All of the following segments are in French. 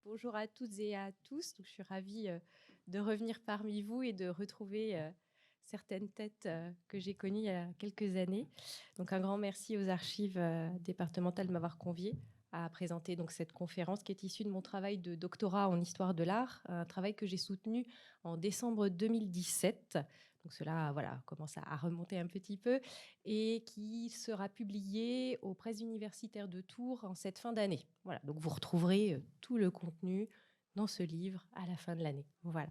Bonjour à toutes et à tous. Donc, je suis ravie de revenir parmi vous et de retrouver certaines têtes que j'ai connues il y a quelques années. Donc, un grand merci aux archives départementales de m'avoir conviée à présenter donc, cette conférence qui est issue de mon travail de doctorat en histoire de l'art, un travail que j'ai soutenu en décembre 2017. Donc cela commence à remonter un petit peu et qui sera publié aux presses universitaires de Tours en cette fin d'année. Voilà, donc vous retrouverez tout le contenu dans ce livre à la fin de l'année. Voilà.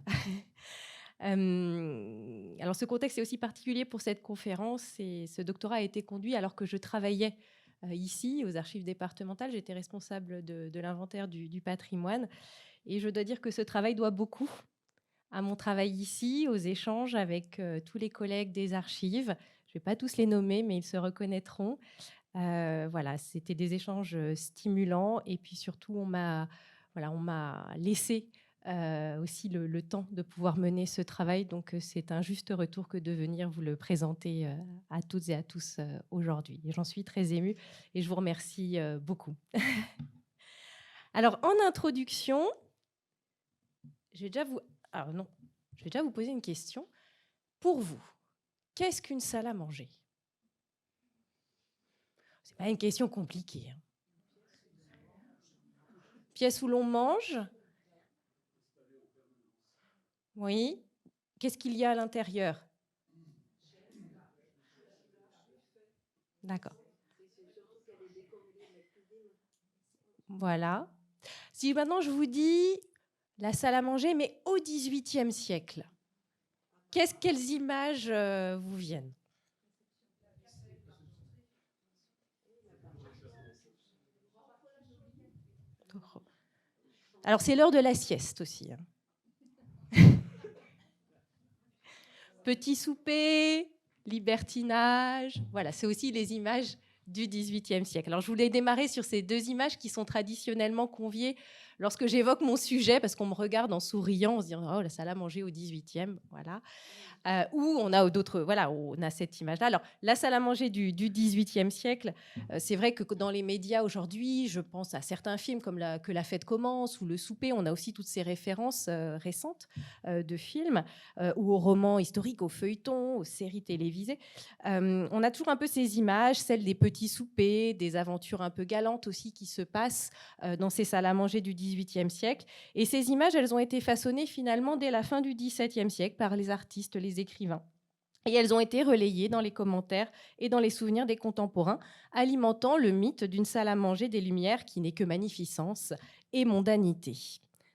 Alors ce contexte est aussi particulier pour cette conférence et ce doctorat a été conduit alors que je travaillais ici aux archives départementales. J'étais responsable de l'inventaire du patrimoine et je dois dire que ce travail doit beaucoup à mon travail ici, aux échanges avec tous les collègues des archives. Je ne vais pas tous les nommer, mais ils se reconnaîtront. Voilà, c'était des échanges stimulants et puis surtout, on m'a laissé aussi le temps de pouvoir mener ce travail. Donc, c'est un juste retour que de venir vous le présenter à toutes et à tous aujourd'hui. Et j'en suis très émue et je vous remercie beaucoup. Alors, en introduction, je vais déjà vous poser une question. Pour vous, qu'est-ce qu'une salle à manger? Ce n'est pas une question compliquée. Hein. Pièce où l'on mange? Oui. Qu'est-ce qu'il y a à l'intérieur? D'accord. Voilà. Si maintenant je vous dis la salle à manger, mais au XVIIIe siècle, quelles images vous viennent? Alors, c'est l'heure de la sieste aussi. Petit souper, libertinage. Voilà, c'est aussi les images du XVIIIe siècle. Alors, je voulais démarrer sur ces deux images qui sont traditionnellement conviées lorsque j'évoque mon sujet, parce qu'on me regarde en souriant, en se disant « Oh, la salle à manger au XVIIIe », voilà. Où on a d'autres, on a cette image-là. Alors, la salle à manger du XVIIIe siècle, c'est vrai que dans les médias aujourd'hui, je pense à certains films comme Que la fête commence ou Le souper, on a aussi toutes ces références récentes de films, ou aux romans historiques, aux feuilletons, aux séries télévisées. On a toujours un peu ces images, celles des petits soupers, des aventures un peu galantes aussi qui se passent dans ces salles à manger du XVIIIe siècle. Et ces images, elles ont été façonnées finalement dès la fin du XVIIe siècle par les artistes, les écrivains. Et elles ont été relayées dans les commentaires et dans les souvenirs des contemporains, alimentant le mythe d'une salle à manger des Lumières qui n'est que magnificence et mondanité.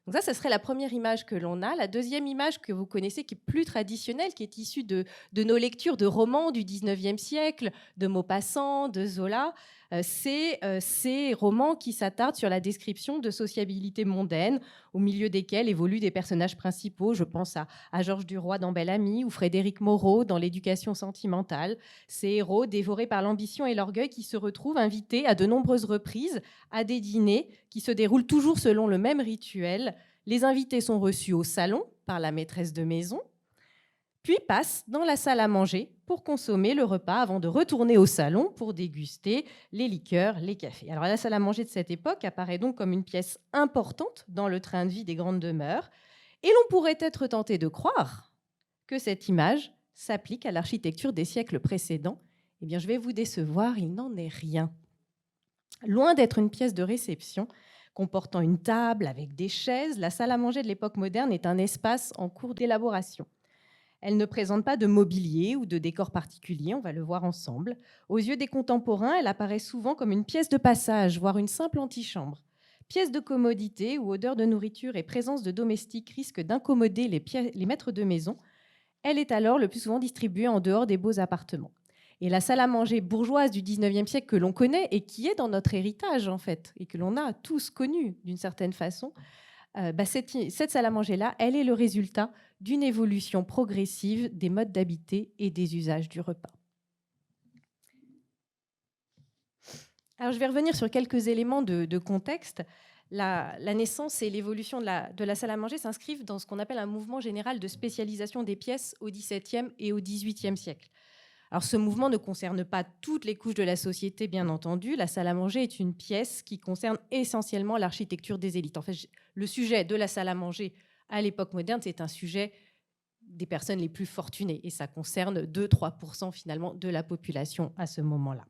Donc ça, ce serait la première image que l'on a. La deuxième image que vous connaissez, qui est plus traditionnelle, qui est issue de nos lectures de romans du XIXe siècle, de Maupassant, de Zola, c'est ces romans qui s'attardent sur la description de sociabilités mondaines, au milieu desquelles évoluent des personnages principaux. Je pense à Georges Duroy dans Belle Amie ou Frédéric Moreau dans L'éducation sentimentale. Ces héros dévorés par l'ambition et l'orgueil qui se retrouvent invités à de nombreuses reprises à des dîners qui se déroulent toujours selon le même rituel. Les invités sont reçus au salon par la maîtresse de maison, puis passent dans la salle à manger pour consommer le repas avant de retourner au salon pour déguster les liqueurs, les cafés. Alors la salle à manger de cette époque apparaît donc comme une pièce importante dans le train de vie des grandes demeures, et l'on pourrait être tenté de croire que cette image s'applique à l'architecture des siècles précédents. Eh bien, je vais vous décevoir, il n'en est rien. Loin d'être une pièce de réception comportant une table avec des chaises, la salle à manger de l'époque moderne est un espace en cours d'élaboration. Elle ne présente pas de mobilier ou de décor particulier, on va le voir ensemble. Aux yeux des contemporains, elle apparaît souvent comme une pièce de passage, voire une simple antichambre. Pièce de commodité où odeur de nourriture et présence de domestiques risquent d'incommoder les maîtres de maison, elle est alors le plus souvent distribuée en dehors des beaux appartements. Et la salle à manger bourgeoise du XIXe siècle que l'on connaît et qui est dans notre héritage en fait, et que l'on a tous connu d'une certaine façon, cette salle à manger-là, elle est le résultat d'une évolution progressive des modes d'habiter et des usages du repas. Alors, je vais revenir sur quelques éléments de contexte. La naissance et l'évolution de la salle à manger s'inscrivent dans ce qu'on appelle un mouvement général de spécialisation des pièces au XVIIe et au XVIIIe siècle. Alors, ce mouvement ne concerne pas toutes les couches de la société, bien entendu. La salle à manger est une pièce qui concerne essentiellement l'architecture des élites. En fait, le sujet de la salle à manger à l'époque moderne, c'est un sujet des personnes les plus fortunées. Et ça concerne 2-3% finalement de la population à ce moment-là.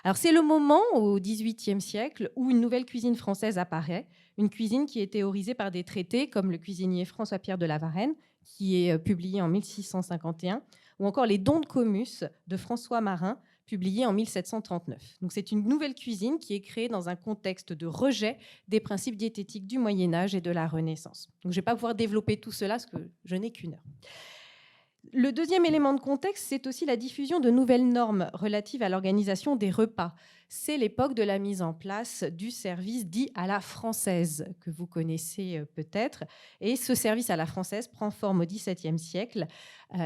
Alors, c'est le moment, au XVIIIe siècle, où une nouvelle cuisine française apparaît, une cuisine qui est théorisée par des traités comme le cuisinier François-Pierre de La Varenne, qui est publié en 1651, ou encore les Dons de Comus de François Marin, publié en 1739. Donc, c'est une nouvelle cuisine qui est créée dans un contexte de rejet des principes diététiques du Moyen-Âge et de la Renaissance. Donc, je ne vais pas pouvoir développer tout cela parce que je n'ai qu'une heure. Le deuxième élément de contexte, c'est aussi la diffusion de nouvelles normes relatives à l'organisation des repas. C'est l'époque de la mise en place du service dit à la française, que vous connaissez peut-être. Et ce service à la française prend forme au XVIIe siècle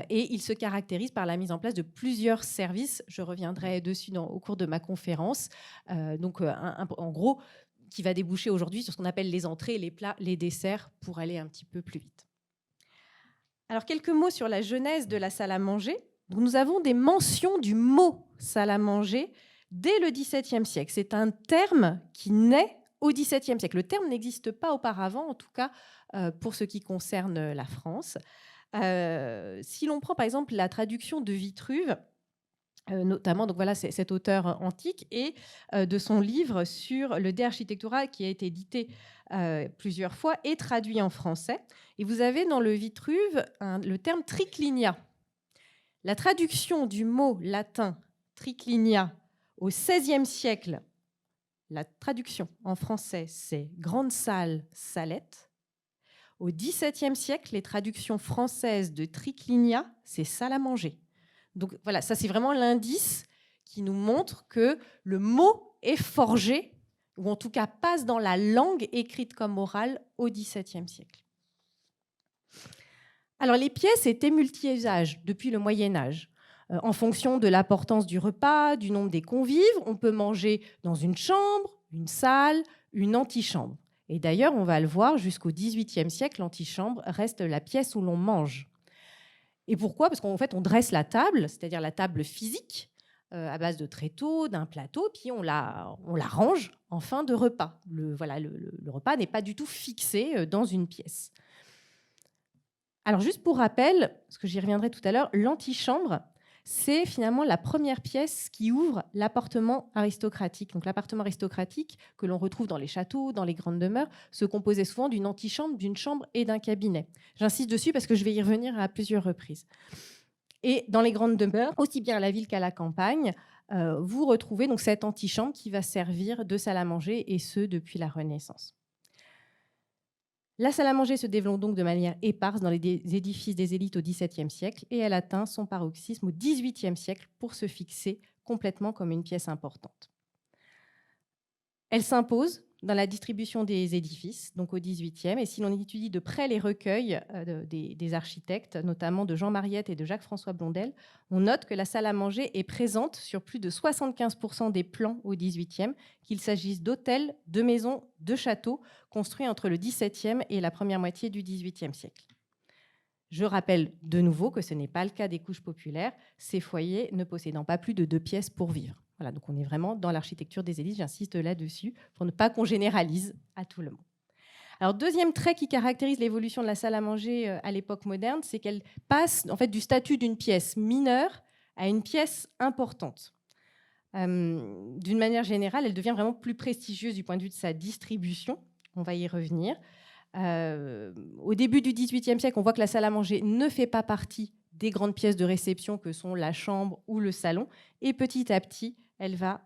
et il se caractérise par la mise en place de plusieurs services. Je reviendrai dessus au cours de ma conférence. En gros, qui va déboucher aujourd'hui sur ce qu'on appelle les entrées, les plats, les desserts, pour aller un petit peu plus vite. Alors, quelques mots sur la genèse de la salle à manger. Donc, nous avons des mentions du mot salle à manger dès le XVIIe siècle. C'est un terme qui naît au XVIIe siècle. Le terme n'existe pas auparavant, en tout cas pour ce qui concerne la France. Si l'on prend par exemple la traduction de Vitruve, notamment, donc voilà, c'est cet auteur antique, et de son livre sur le De Architectura, qui a été édité plusieurs fois et traduit en français. Et vous avez dans le Vitruve le terme triclinia. La traduction du mot latin triclinia au XVIe siècle, la traduction en français, c'est grande salle, salette. Au XVIIe siècle, les traductions françaises de triclinia, c'est salle à manger. Donc voilà, ça c'est vraiment l'indice qui nous montre que le mot est forgé, ou en tout cas passe dans la langue écrite comme orale au XVIIe siècle. Alors les pièces étaient multi-usages depuis le Moyen-Âge. En fonction de l'importance du repas, du nombre des convives, on peut manger dans une chambre, une salle, une antichambre. Et d'ailleurs, on va le voir, jusqu'au XVIIIe siècle, l'antichambre reste la pièce où l'on mange. Et pourquoi ? Parce qu'en fait, on dresse la table, c'est-à-dire la table physique, à base de tréteaux, d'un plateau, puis on la range en fin de repas. Le repas n'est pas du tout fixé dans une pièce. Alors, juste pour rappel, parce que j'y reviendrai tout à l'heure, l'antichambre, c'est finalement la première pièce qui ouvre l'appartement aristocratique. Donc, l'appartement aristocratique que l'on retrouve dans les châteaux, dans les grandes demeures, se composait souvent d'une antichambre, d'une chambre et d'un cabinet. J'insiste dessus parce que je vais y revenir à plusieurs reprises. Et dans les grandes demeures, aussi bien à la ville qu'à la campagne, vous retrouvez donc cette antichambre qui va servir de salle à manger, et ce, depuis la Renaissance. La salle à manger se développe donc de manière éparse dans les édifices des élites au XVIIe siècle, et elle atteint son paroxysme au XVIIIe siècle pour se fixer complètement comme une pièce importante. Elle s'impose dans la distribution des édifices, donc au XVIIIe, et si l'on étudie de près les recueils des architectes, notamment de Jean Mariette et de Jacques-François Blondel, on note que la salle à manger est présente sur plus de 75% des plans au XVIIIe, qu'il s'agisse d'hôtels, de maisons, de châteaux, construits entre le XVIIe et la première moitié du XVIIIe siècle. Je rappelle de nouveau que ce n'est pas le cas des couches populaires, ces foyers ne possédant pas plus de 2 pièces pour vivre. Voilà, donc on est vraiment dans l'architecture des élites, j'insiste là-dessus, pour ne pas qu'on généralise à tout le monde. Alors, deuxième trait qui caractérise l'évolution de la salle à manger à l'époque moderne, c'est qu'elle passe en fait du statut d'une pièce mineure à une pièce importante. D'une manière générale, elle devient vraiment plus prestigieuse du point de vue de sa distribution. On va y revenir. Au début du XVIIIe siècle, on voit que la salle à manger ne fait pas partie des grandes pièces de réception que sont la chambre ou le salon. Et petit à petit, elle va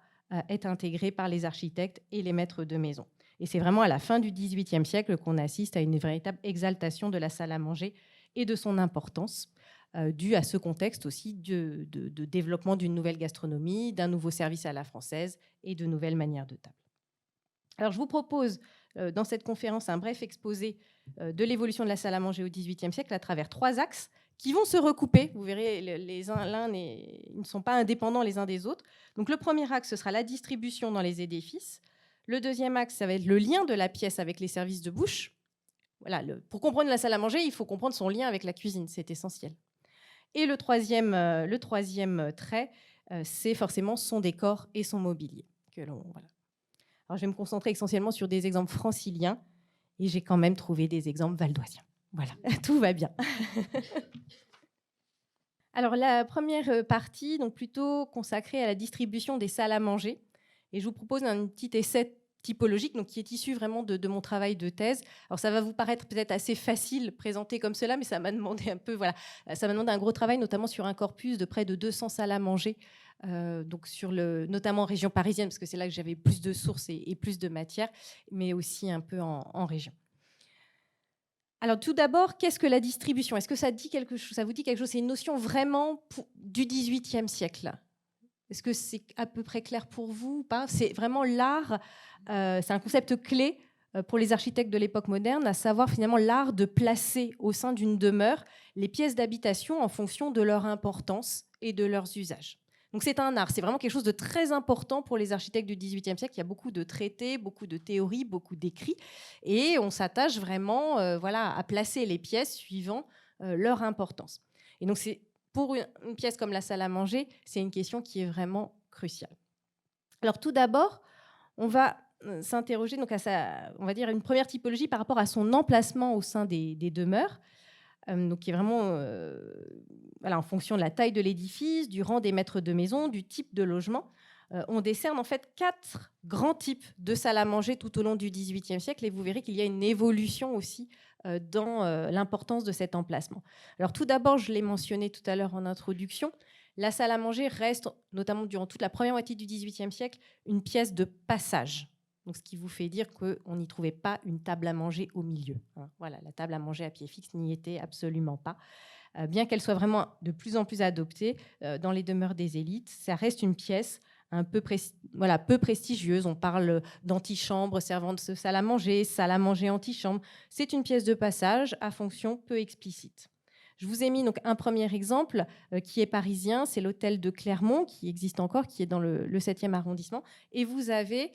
être intégrée par les architectes et les maîtres de maison. Et c'est vraiment à la fin du XVIIIe siècle qu'on assiste à une véritable exaltation de la salle à manger et de son importance, due à ce contexte aussi de développement d'une nouvelle gastronomie, d'un nouveau service à la française et de nouvelles manières de table. Alors, je vous propose dans cette conférence un bref exposé de l'évolution de la salle à manger au XVIIIe siècle à travers 3 axes qui vont se recouper. Vous verrez, ils ne sont pas indépendants les uns des autres. Donc le premier axe, ce sera la distribution dans les édifices. Le deuxième axe, ça va être le lien de la pièce avec les services de bouche. Voilà, pour comprendre la salle à manger, il faut comprendre son lien avec la cuisine, c'est essentiel. Et le troisième trait, c'est forcément son décor et son mobilier. Voilà. Alors, je vais me concentrer essentiellement sur des exemples franciliens et j'ai quand même trouvé des exemples valdoisiens. Voilà, tout va bien. Alors, la première partie, donc plutôt consacrée à la distribution des salles à manger. Et je vous propose un petit essai typologique, donc qui est issu vraiment de mon travail de thèse. Alors, ça va vous paraître peut-être assez facile présenté comme cela, mais ça m'a demandé un peu, voilà, ça m'a demandé un gros travail, notamment sur un corpus de près de 200 salles à manger, donc notamment en région parisienne, parce que c'est là que j'avais plus de sources et plus de matière, mais aussi un peu en région. Alors tout d'abord, qu'est-ce que la distribution? Est-ce que ça dit quelque chose? Ça vous dit quelque chose? C'est une notion vraiment du XVIIIe siècle. Est-ce que c'est à peu près clair pour vous ou pas? C'est vraiment l'art, c'est un concept clé pour les architectes de l'époque moderne, à savoir finalement l'art de placer au sein d'une demeure les pièces d'habitation en fonction de leur importance et de leurs usages. Donc c'est un art, c'est vraiment quelque chose de très important pour les architectes du XVIIIe siècle. Il y a beaucoup de traités, beaucoup de théories, beaucoup d'écrits, et on s'attache vraiment à placer les pièces suivant leur importance. Et donc c'est pour une pièce comme la salle à manger, c'est une question qui est vraiment cruciale. Alors tout d'abord, on va s'interroger donc on va dire une première typologie par rapport à son emplacement au sein des demeures, donc qui est vraiment en fonction de la taille de l'édifice, du rang des maîtres de maison, du type de logement. On décerne en fait 4 grands types de salles à manger tout au long du XVIIIe siècle, et vous verrez qu'il y a une évolution aussi dans l'importance de cet emplacement. Alors tout d'abord, je l'ai mentionné tout à l'heure en introduction, la salle à manger reste, notamment durant toute la première moitié du XVIIIe siècle, une pièce de passage. Donc, ce qui vous fait dire qu'on n'y trouvait pas une table à manger au milieu. Voilà, la table à manger à pied fixe n'y était absolument pas. Bien qu'elle soit vraiment de plus en plus adoptée dans les demeures des élites, ça reste une pièce peu prestigieuse. On parle d'antichambre servant de salle à manger antichambre. C'est une pièce de passage à fonction peu explicite. Je vous ai mis donc un premier exemple qui est parisien, c'est l'hôtel de Clermont, qui existe encore, qui est dans le 7e arrondissement. Et vous avez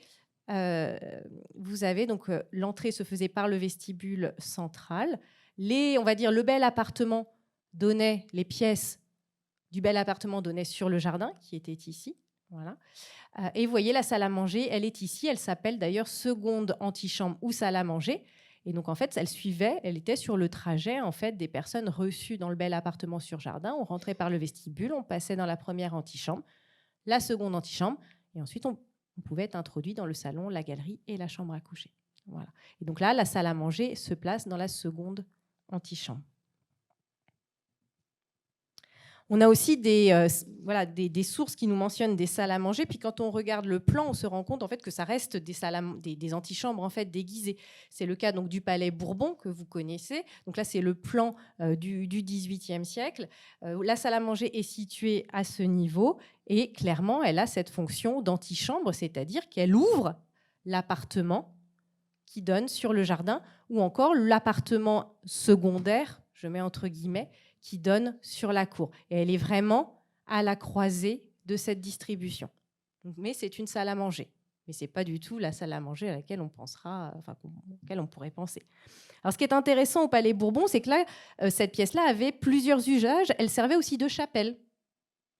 donc l'entrée se faisait par le vestibule central. On va dire le bel appartement donnait, les pièces du bel appartement donnaient sur le jardin qui était ici. Voilà. Et vous voyez la salle à manger, elle est ici. Elle s'appelle d'ailleurs seconde antichambre ou salle à manger. Et donc en fait, elle était sur le trajet en fait des personnes reçues dans le bel appartement sur jardin. On rentrait par le vestibule, on passait dans la première antichambre, la seconde antichambre, et ensuite on pouvait être introduit dans le salon, la galerie et la chambre à coucher. Voilà. Et donc là, la salle à manger se place dans la seconde antichambre. On a aussi des sources qui nous mentionnent des salles à manger. Puis quand on regarde le plan, on se rend compte en fait que ça reste des antichambres en fait déguisées. C'est le cas donc du Palais Bourbon que vous connaissez. Donc là, c'est le plan du XVIIIe siècle. La salle à manger est située à ce niveau et clairement, elle a cette fonction d'antichambre, c'est-à-dire qu'elle ouvre l'appartement qui donne sur le jardin ou encore l'appartement secondaire, je mets entre guillemets, qui donne sur la cour. Et elle est vraiment à la croisée de cette distribution. Mais c'est une salle à manger. Mais ce n'est pas du tout la salle à manger à laquelle on auquel on pourrait penser. Alors, ce qui est intéressant au Palais Bourbon, c'est que là, cette pièce-là avait plusieurs usages. Elle servait aussi de chapelle.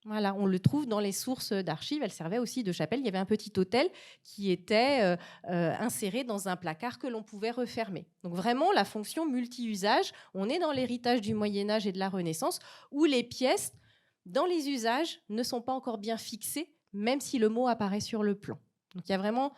Voilà, on le trouve dans les sources d'archives. Elle servait aussi de chapelle. Il y avait un petit autel qui était inséré dans un placard que l'on pouvait refermer. Donc vraiment, la fonction multi-usage. On est dans l'héritage du Moyen-Âge et de la Renaissance, où les pièces, dans les usages, ne sont pas encore bien fixées, même si le mot apparaît sur le plan. Donc il y a vraiment,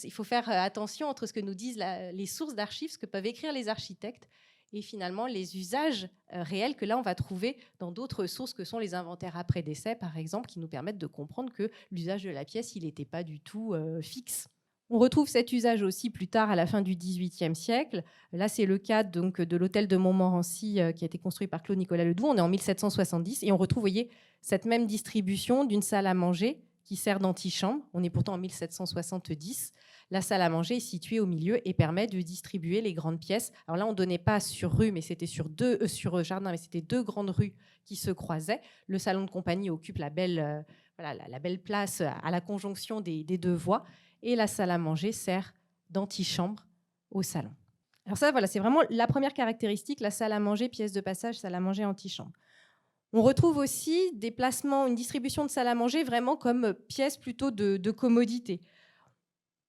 il faut faire attention entre ce que nous disent les sources d'archives, ce que peuvent écrire les architectes, et finalement les usages réels que là on va trouver dans d'autres sources que sont les inventaires après décès par exemple, qui nous permettent de comprendre que l'usage de la pièce il n'était pas du tout fixe. On retrouve cet usage aussi plus tard à la fin du XVIIIe siècle. Là c'est le cas donc de l'hôtel de Montmorency qui a été construit par Claude Nicolas Ledoux. On est en 1770 et on retrouve, vous voyez, cette même distribution d'une salle à manger qui sert d'antichambre. On est pourtant en 1770. La salle à manger est située au milieu et permet de distribuer les grandes pièces. Alors là, on ne donnait pas sur rue, mais c'était sur jardin, mais c'était deux grandes rues qui se croisaient. Le salon de compagnie occupe la belle place à la conjonction des deux voies. Et la salle à manger sert d'antichambre au salon. Alors ça, voilà, c'est vraiment la première caractéristique, la salle à manger, pièce de passage, salle à manger, antichambre. On retrouve aussi des placements, une distribution de salles à manger vraiment comme pièces plutôt de commodité.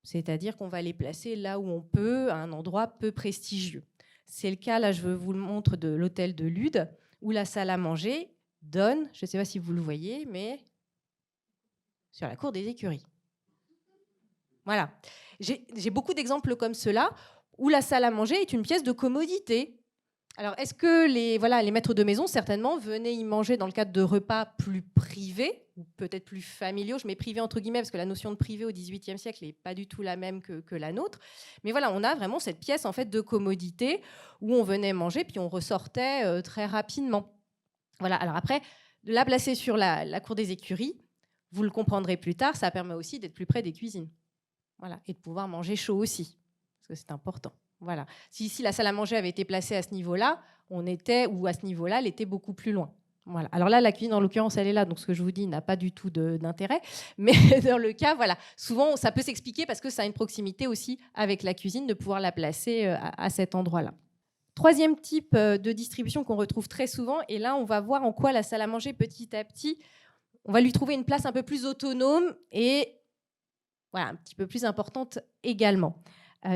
C'est-à-dire qu'on va les placer là où on peut, à un endroit peu prestigieux. C'est le cas, là je vous le montre, de l'hôtel de Lude, où la salle à manger donne, je ne sais pas si vous le voyez, mais sur la cour des écuries. Voilà. J'ai beaucoup d'exemples comme cela, où la salle à manger est une pièce de commodité. Alors, est-ce que les maîtres de maison, certainement, venaient y manger dans le cadre de repas plus privés, ou peut-être plus familiaux, je mets privé entre guillemets, parce que la notion de privé au XVIIIe siècle n'est pas du tout la même que la nôtre. Mais voilà, on a vraiment cette pièce en fait, de commodité, où on venait manger, puis on ressortait très rapidement. Voilà. Alors après, de la placer sur la cour des écuries, vous le comprendrez plus tard, ça permet aussi d'être plus près des cuisines. Voilà. Et de pouvoir manger chaud aussi, parce que c'est important. Voilà. Si la salle à manger avait été placée à ce niveau-là, elle était beaucoup plus loin. Voilà. Alors là, la cuisine, en l'occurrence, elle est là, donc ce que je vous dis n'a pas du tout d'intérêt. Mais dans le cas, voilà, souvent, ça peut s'expliquer parce que ça a une proximité aussi avec la cuisine, de pouvoir la placer à cet endroit-là. Troisième type de distribution qu'on retrouve très souvent, et là, on va voir en quoi la salle à manger, petit à petit, on va lui trouver une place un peu plus autonome et voilà, un petit peu plus importante également.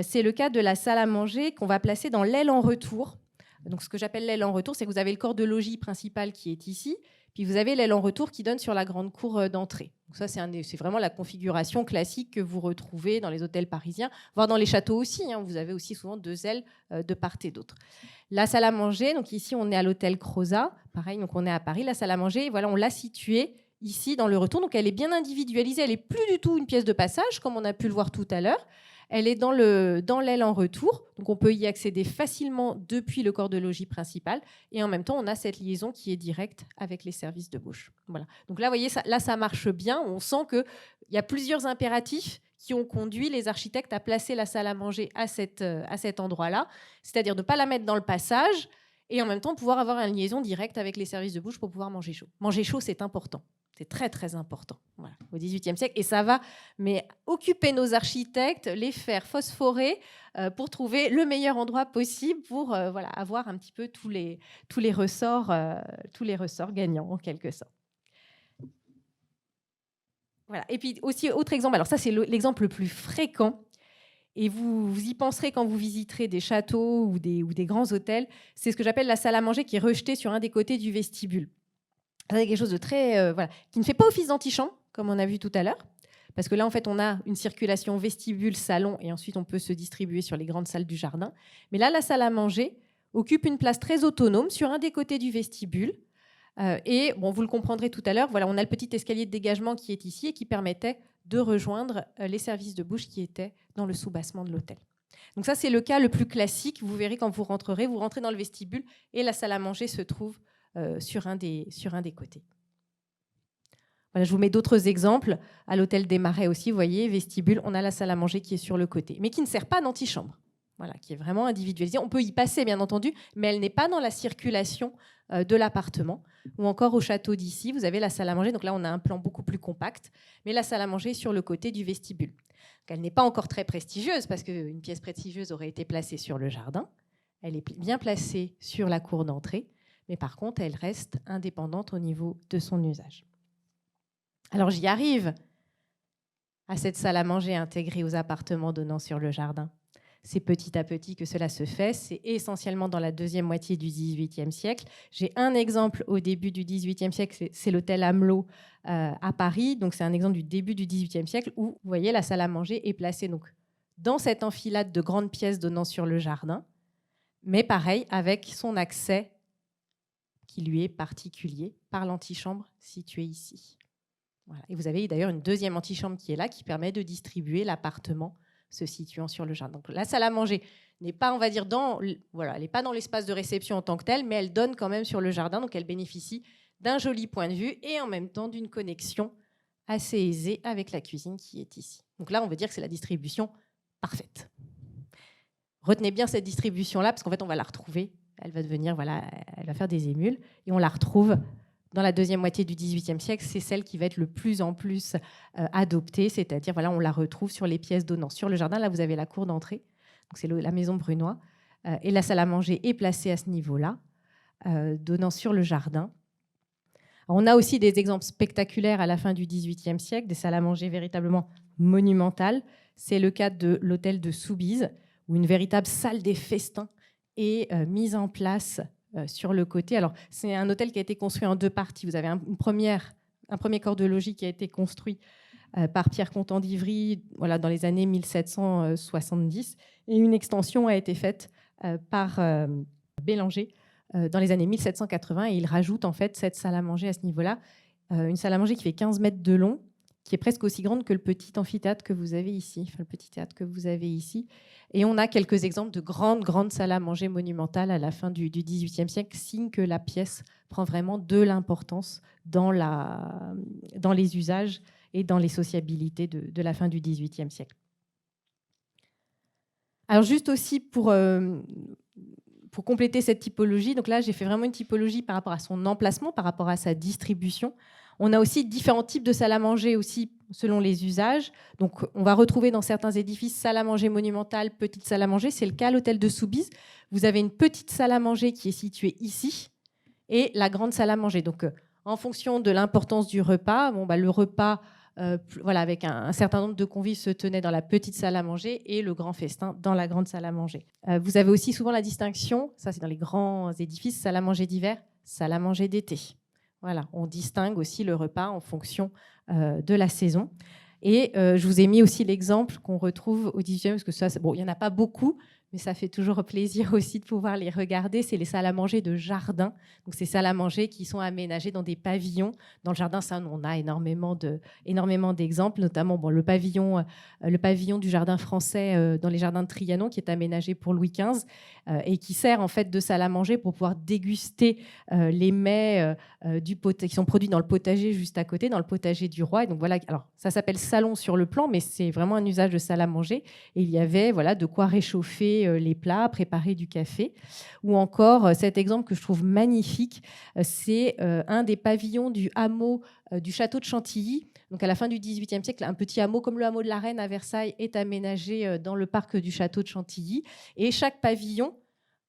C'est le cas de la salle à manger qu'on va placer dans l'aile en retour. Donc, ce que j'appelle l'aile en retour, c'est que vous avez le corps de logis principal qui est ici, puis vous avez l'aile en retour qui donne sur la grande cour d'entrée. Donc ça, c'est vraiment la configuration classique que vous retrouvez dans les hôtels parisiens, voire dans les châteaux aussi. Vous avez aussi souvent deux ailes de part et d'autre. La salle à manger, donc ici, on est à l'hôtel Crozat. Pareil, donc on est à Paris. La salle à manger, voilà, on l'a située ici dans le retour. Donc elle est bien individualisée. Elle n'est plus du tout une pièce de passage, comme on a pu le voir tout à l'heure. Elle est dans l'aile en retour, donc on peut y accéder facilement depuis le corps de logis principal. Et en même temps, on a cette liaison qui est directe avec les services de bouche. Voilà. Donc là, vous voyez, ça marche bien. On sent qu'il y a plusieurs impératifs qui ont conduit les architectes à placer la salle à manger à cet endroit-là. C'est-à-dire de ne pas la mettre dans le passage et en même temps pouvoir avoir une liaison directe avec les services de bouche pour pouvoir manger chaud. Manger chaud, c'est important. C'est très, très important voilà, au XVIIIe siècle. Et ça va occuper nos architectes, les faire phosphorer pour trouver le meilleur endroit possible pour avoir un petit peu tous les ressorts gagnants, en quelque sorte. Voilà. Et puis aussi, autre exemple, alors ça, c'est l'exemple le plus fréquent. Et vous y penserez quand vous visiterez des châteaux ou des grands hôtels. C'est ce que j'appelle la salle à manger qui est rejetée sur un des côtés du vestibule. C'est quelque chose de très qui ne fait pas office d'antichambre, comme on a vu tout à l'heure, parce que là, en fait, on a une circulation vestibule-salon, et ensuite, on peut se distribuer sur les grandes salles du jardin. Mais là, la salle à manger occupe une place très autonome sur un des côtés du vestibule. Et vous le comprendrez tout à l'heure, voilà, on a le petit escalier de dégagement qui est ici et qui permettait de rejoindre les services de bouche qui étaient dans le sous-bassement de l'hôtel. Donc ça, c'est le cas le plus classique. Vous verrez quand vous rentrez dans le vestibule et la salle à manger se trouve sur un des côtés. Voilà, je vous mets d'autres exemples. À l'hôtel des Marais aussi, vous voyez, vestibule, on a la salle à manger qui est sur le côté, mais qui ne sert pas d'antichambre. Voilà, qui est vraiment individualisée. On peut y passer, bien entendu, mais elle n'est pas dans la circulation de l'appartement. Ou encore au château d'Issy, vous avez la salle à manger. Donc là, on a un plan beaucoup plus compact, mais la salle à manger est sur le côté du vestibule. Donc, elle n'est pas encore très prestigieuse, parce qu'une pièce prestigieuse aurait été placée sur le jardin. Elle est bien placée sur la cour d'entrée, mais par contre, elle reste indépendante au niveau de son usage. Alors, j'y arrive à cette salle à manger intégrée aux appartements donnant sur le jardin. C'est petit à petit que cela se fait. C'est essentiellement dans la deuxième moitié du XVIIIe siècle. J'ai un exemple au début du XVIIIe siècle, c'est l'hôtel Amelot à Paris. Donc, c'est un exemple du début du XVIIIe siècle où, vous voyez, la salle à manger est placée donc, dans cette enfilade de grandes pièces donnant sur le jardin, mais pareil, avec son accès qui lui est particulier par l'antichambre située ici. Voilà. Et vous avez d'ailleurs une deuxième antichambre qui est là, qui permet de distribuer l'appartement se situant sur le jardin. Donc, la salle à manger n'est pas, on va dire, elle n'est pas dans l'espace de réception en tant que tel, mais elle donne quand même sur le jardin, donc elle bénéficie d'un joli point de vue et en même temps d'une connexion assez aisée avec la cuisine qui est ici. Donc là, on veut dire que c'est la distribution parfaite. Retenez bien cette distribution-là, parce qu'en fait, on va la retrouver. Elle va devenir, voilà, elle va faire des émules, et on la retrouve dans la deuxième moitié du XVIIIe siècle. C'est celle qui va être le plus en plus adoptée, c'est-à-dire, voilà, on la retrouve sur les pièces donnant sur le jardin. Là, vous avez la cour d'entrée, donc c'est la maison Brunois, et la salle à manger est placée à ce niveau-là, donnant sur le jardin. On a aussi des exemples spectaculaires à la fin du XVIIIe siècle, des salles à manger véritablement monumentales. C'est le cas de l'hôtel de Soubise, où une véritable salle des festins est mise en place sur le côté. Alors, c'est un hôtel qui a été construit en deux parties. Vous avez un premier corps de logis qui a été construit par Pierre Contant d'Ivry, voilà, dans les années 1770, et une extension a été faite par Bélanger dans les années 1780, et il rajoute en fait cette salle à manger à ce niveau-là, une salle à manger qui fait 15 mètres de long, qui est presque aussi grande que le petit amphithéâtre que vous avez ici, enfin le petit théâtre que vous avez ici. Et on a quelques exemples de grandes salles à manger monumentales à la fin du XVIIIe siècle, signe que la pièce prend vraiment de l'importance dans les usages et dans les sociabilités de la fin du XVIIIe siècle. Alors juste aussi pour compléter cette typologie, donc là j'ai fait vraiment une typologie par rapport à son emplacement, par rapport à sa distribution. On a aussi différents types de salles à manger aussi selon les usages. Donc on va retrouver dans certains édifices salle à manger monumentale, petite salle à manger. C'est le cas à l'hôtel de Soubise. Vous avez une petite salle à manger qui est située ici et la grande salle à manger. Donc en fonction de l'importance du repas, le repas voilà, avec un certain nombre de convives se tenait dans la petite salle à manger et le grand festin dans la grande salle à manger. Vous avez aussi souvent la distinction, ça c'est dans les grands édifices, salle à manger d'hiver, salle à manger d'été. Voilà, on distingue aussi le repas en fonction de la saison. Et je vous ai mis aussi l'exemple qu'on retrouve au 18e, parce que ça, bon, il n'y en a pas beaucoup, mais ça fait toujours plaisir aussi de pouvoir les regarder. C'est les salles à manger de jardin. Donc, ces salles à manger qui sont aménagées dans des pavillons. Dans le jardin, ça, on a énormément d'exemples, notamment le pavillon du jardin français dans les jardins de Trianon, qui est aménagé pour Louis XV et qui sert en fait de salle à manger pour pouvoir déguster les mets qui sont produits dans le potager juste à côté, dans le potager du roi. Et donc voilà, alors ça s'appelle salon sur le plan, mais c'est vraiment un usage de salle à manger. Et il y avait de quoi réchauffer les plats, préparer du café. Ou encore cet exemple que je trouve magnifique, c'est un des pavillons du hameau du château de Chantilly. Donc à la fin du XVIIIe siècle, un petit hameau comme le hameau de la Reine à Versailles est aménagé dans le parc du château de Chantilly. Et chaque pavillon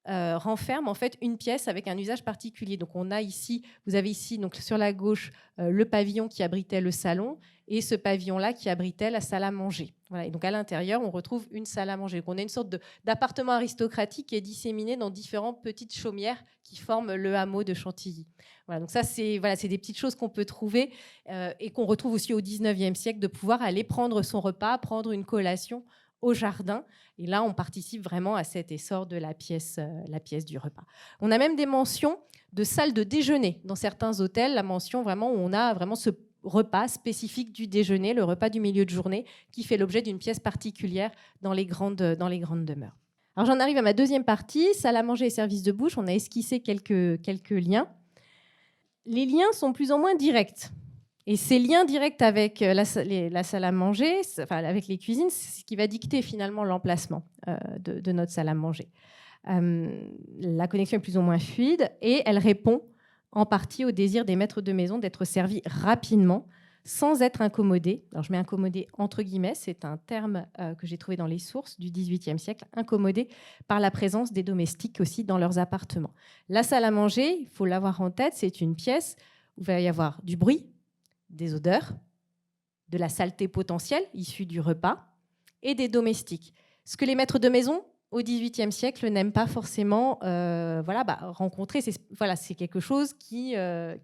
renferme en fait une pièce avec un usage particulier. Donc vous avez ici donc sur la gauche le pavillon qui abritait le salon et ce pavillon-là qui abritait la salle à manger. Voilà. Et donc à l'intérieur, on retrouve une salle à manger. Donc on a une sorte d'appartement aristocratique qui est disséminé dans différentes petites chaumières qui forment le hameau de Chantilly. Voilà. Donc ça, c'est des petites choses qu'on peut trouver et qu'on retrouve aussi au XIXe siècle, de pouvoir aller prendre son repas, prendre une collation au jardin. Et là, on participe vraiment à cet essor de la pièce du repas. On a même des mentions de salles de déjeuner dans certains hôtels, la mention vraiment où on a vraiment ce repas spécifique du déjeuner, le repas du milieu de journée, qui fait l'objet d'une pièce particulière dans les grandes demeures. Alors j'en arrive à ma deuxième partie, salle à manger et services de bouche. On a esquissé quelques liens. Les liens sont plus ou moins directs. Et ces liens directs avec la salle à manger, avec les cuisines, c'est ce qui va dicter finalement l'emplacement de notre salle à manger. La connexion est plus ou moins fluide et elle répond en partie au désir des maîtres de maison d'être servis rapidement, sans être incommodés. Alors je mets incommodé entre guillemets, c'est un terme que j'ai trouvé dans les sources du XVIIIe siècle, incommodés par la présence des domestiques aussi dans leurs appartements. La salle à manger, il faut l'avoir en tête, c'est une pièce où il va y avoir du bruit, des odeurs, de la saleté potentielle issue du repas et des domestiques. Ce que les maîtres de maison au XVIIIe siècle n'aiment pas forcément rencontrer, c'est quelque chose qui ne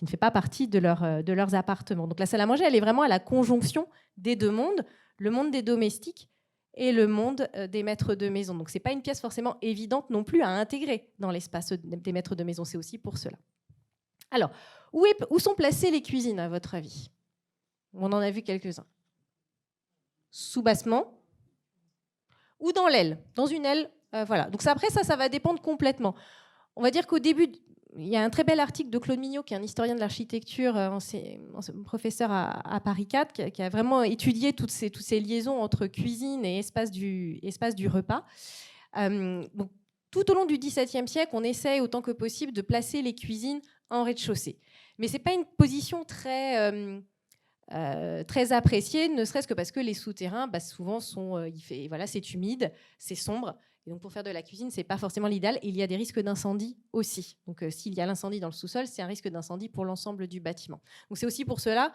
fait pas partie de leurs appartements. Donc la salle à manger, elle est vraiment à la conjonction des deux mondes, le monde des domestiques et le monde des maîtres de maison. Donc c'est pas une pièce forcément évidente non plus à intégrer dans l'espace des maîtres de maison, c'est aussi pour cela. Alors, où sont placées les cuisines, à votre avis? On en a vu quelques-uns. Sous-bassement ou dans l'aile, dans une aile. Voilà. Donc après, ça va dépendre complètement. on va dire qu'au début, il y a un très bel article de Claude Mignot, qui est un historien de l'architecture, professeur à Paris 4, qui a vraiment étudié toutes ces liaisons entre cuisine et espace du repas. Donc, tout au long du XVIIe siècle, on essaye autant que possible de placer les cuisines en rez-de-chaussée. Mais ce n'est pas une position très appréciée, ne serait-ce que parce que les souterrains, souvent, c'est humide, c'est sombre. Et donc, pour faire de la cuisine, ce n'est pas forcément l'idéal. Et il y a des risques d'incendie aussi. Donc, s'il y a l'incendie dans le sous-sol, c'est un risque d'incendie pour l'ensemble du bâtiment. Donc, c'est aussi pour cela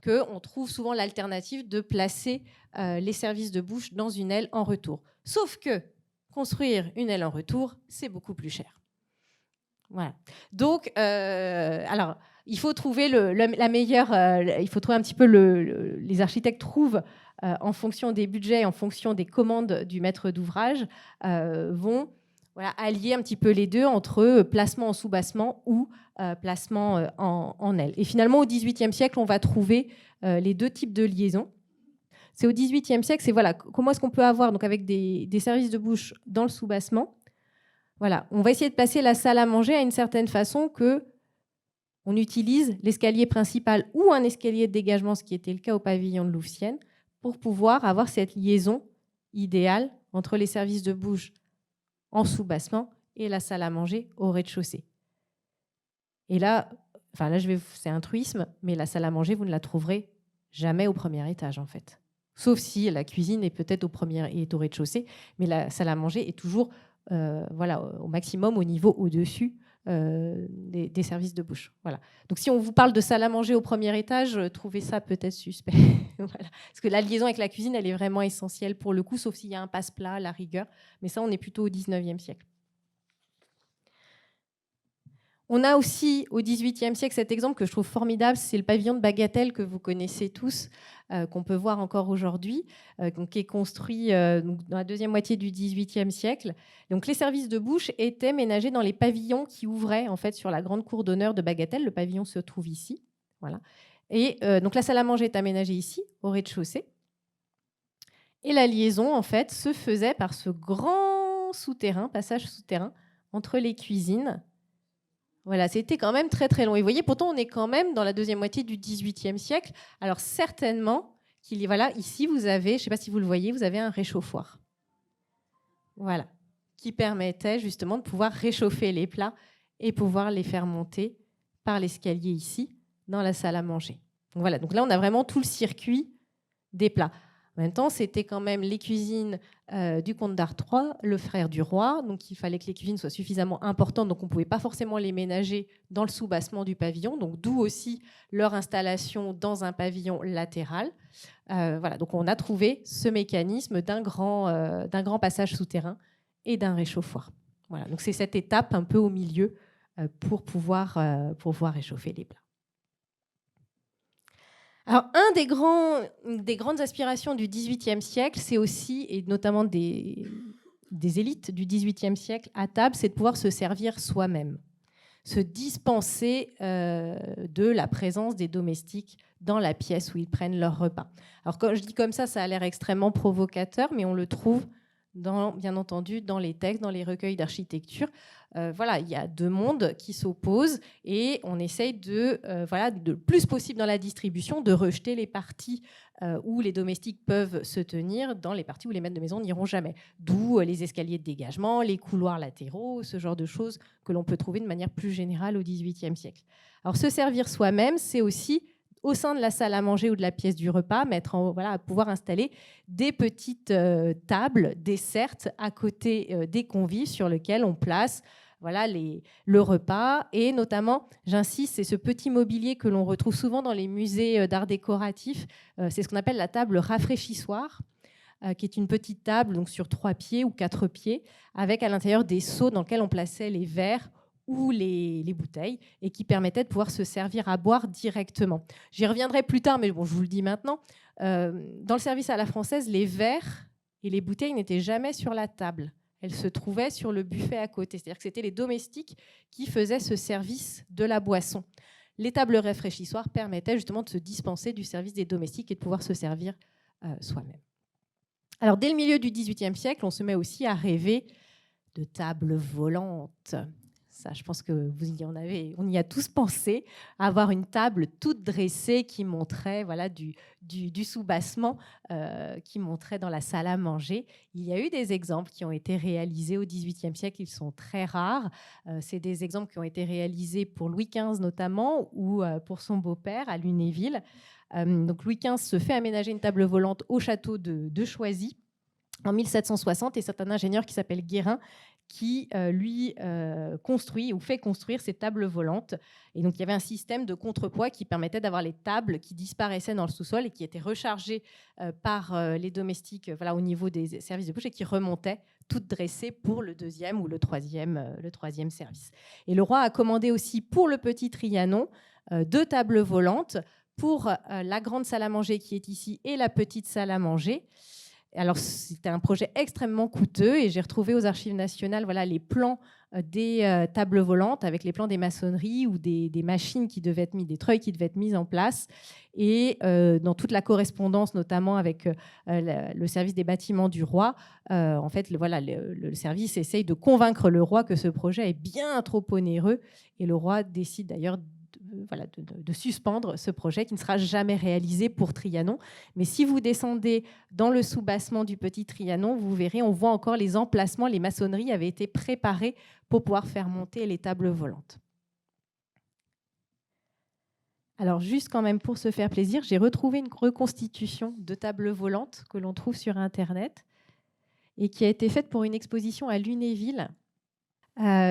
qu'on trouve souvent l'alternative de placer les services de bouche dans une aile en retour. Sauf que construire une aile en retour, c'est beaucoup plus cher. Voilà. Donc, alors, il faut trouver la meilleure. Il faut trouver un petit peu les architectes trouvent en fonction des budgets, en fonction des commandes du maître d'ouvrage, vont allier un petit peu les deux entre placement en sous-bassement ou placement en aile. Et finalement, au XVIIIe siècle, on va trouver les deux types de liaisons. C'est au XVIIIe siècle, c'est comment est-ce qu'on peut avoir, donc avec des services de bouche dans le sous-bassement. Voilà, on va essayer de placer la salle à manger à une certaine façon que on utilise l'escalier principal ou un escalier de dégagement, ce qui était le cas au pavillon de Louvciennes, pour pouvoir avoir cette liaison idéale entre les services de bouche en sous-bassement et la salle à manger au rez-de-chaussée. Et là, c'est un truisme, mais la salle à manger, vous ne la trouverez jamais au premier étage, en fait. Sauf si la cuisine est peut-être au rez-de-chaussée, mais la salle à manger est toujours au maximum au niveau au-dessus des services de bouche. Voilà. Donc si on vous parle de salle à manger au premier étage, trouvez ça peut-être suspect. Voilà. Parce que la liaison avec la cuisine, elle est vraiment essentielle pour le coup, sauf s'il y a un passe-plat à la rigueur. Mais ça, on est plutôt au XIXe siècle. On a aussi au XVIIIe siècle cet exemple que je trouve formidable, c'est le pavillon de Bagatelle que vous connaissez tous, qu'on peut voir encore aujourd'hui, qui est construit dans la deuxième moitié du XVIIIe siècle. Donc les services de bouche étaient ménagés dans les pavillons qui ouvraient en fait sur la grande cour d'honneur de Bagatelle. Le pavillon se trouve ici, voilà. Et donc la salle à manger est aménagée ici, au rez-de-chaussée. Et la liaison en fait se faisait par ce grand souterrain, passage souterrain entre les cuisines. Voilà, c'était quand même très très long. Et vous voyez, pourtant, on est quand même dans la deuxième moitié du XVIIIe siècle. Alors certainement qu'il y ici vous avez, je ne sais pas si vous le voyez, vous avez un réchauffoir. Voilà, qui permettait justement de pouvoir réchauffer les plats et pouvoir les faire monter par l'escalier ici dans la salle à manger. Donc voilà, donc là on a vraiment tout le circuit des plats. En même temps, c'était quand même les cuisines du comte d'Artois, le frère du roi. Donc, il fallait que les cuisines soient suffisamment importantes. Donc, on ne pouvait pas forcément les ménager dans le sous-bassement du pavillon. Donc, d'où aussi leur installation dans un pavillon latéral. Voilà. Donc, on a trouvé ce mécanisme d'un grand passage souterrain et d'un réchauffoir. Voilà. Donc, c'est cette étape un peu au milieu pour pouvoir réchauffer les plats. Alors, des grandes aspirations du XVIIIe siècle, c'est aussi, et notamment des élites du XVIIIe siècle à table, c'est de pouvoir se servir soi-même, se dispenser de la présence des domestiques dans la pièce où ils prennent leur repas. Alors, quand je dis comme ça a l'air extrêmement provocateur, mais on le trouve bien entendu dans les textes, dans les recueils d'architecture. Il y a deux mondes qui s'opposent et on essaye de le plus possible dans la distribution, de rejeter les parties où les domestiques peuvent se tenir dans les parties où les maîtres de maison n'iront jamais. D'où les escaliers de dégagement, les couloirs latéraux, ce genre de choses que l'on peut trouver de manière plus générale au XVIIIe siècle. Alors, se servir soi-même, c'est aussi au sein de la salle à manger ou de la pièce du repas, pouvoir installer des petites tables dessertes à côté des convives sur lesquelles on place le repas. Et notamment, j'insiste, c'est ce petit mobilier que l'on retrouve souvent dans les musées d'art décoratif. C'est ce qu'on appelle la table rafraîchissoir, qui est une petite table donc, sur 3 pieds ou 4 pieds, avec à l'intérieur des seaux dans lesquels on plaçait les verres ou les bouteilles, et qui permettait de pouvoir se servir à boire directement. J'y reviendrai plus tard, mais bon, je vous le dis maintenant. Dans le service à la française, les verres et les bouteilles n'étaient jamais sur la table. Elles se trouvaient sur le buffet à côté. C'est-à-dire que c'était les domestiques qui faisaient ce service de la boisson. Les tables rafraîchissoires permettaient justement de se dispenser du service des domestiques et de pouvoir se servir soi-même. Alors, dès le milieu du XVIIIe siècle, on se met aussi à rêver de tables volantes. Ça, je pense que on y a tous pensé, avoir une table toute dressée qui montrait voilà, du soubassement qui montrait dans la salle à manger. Il y a eu des exemples qui ont été réalisés au XVIIIe siècle, ils sont très rares. C'est des exemples qui ont été réalisés pour Louis XV notamment ou pour son beau-père à Lunéville. Donc Louis XV se fait aménager une table volante au château de Choisy en 1760 et c'est un ingénieur qui s'appelle Guérin qui, construit ou fait construire ces tables volantes. Et donc, il y avait un système de contrepoids qui permettait d'avoir les tables qui disparaissaient dans le sous-sol et qui étaient rechargées par les domestiques au niveau des services de bouche et qui remontaient toutes dressées pour le deuxième ou le troisième service. Et le roi a commandé aussi pour le petit Trianon 2 tables volantes pour la grande salle à manger qui est ici et la petite salle à manger. Alors, c'était un projet extrêmement coûteux et j'ai retrouvé aux Archives nationales les plans des tables volantes avec les plans des maçonneries ou des machines qui devaient être mises, des treuils qui devaient être mis en place. Et dans toute la correspondance, notamment avec le service des bâtiments du roi, en fait, le service essaye de convaincre le roi que ce projet est bien trop onéreux. Et le roi décide d'ailleurs de suspendre ce projet qui ne sera jamais réalisé pour Trianon. Mais si vous descendez dans le soubassement du petit Trianon, vous verrez, on voit encore les emplacements, les maçonneries avaient été préparées pour pouvoir faire monter les tables volantes. Alors juste quand même pour se faire plaisir, j'ai retrouvé une reconstitution de tables volantes que l'on trouve sur Internet et qui a été faite pour une exposition à Lunéville.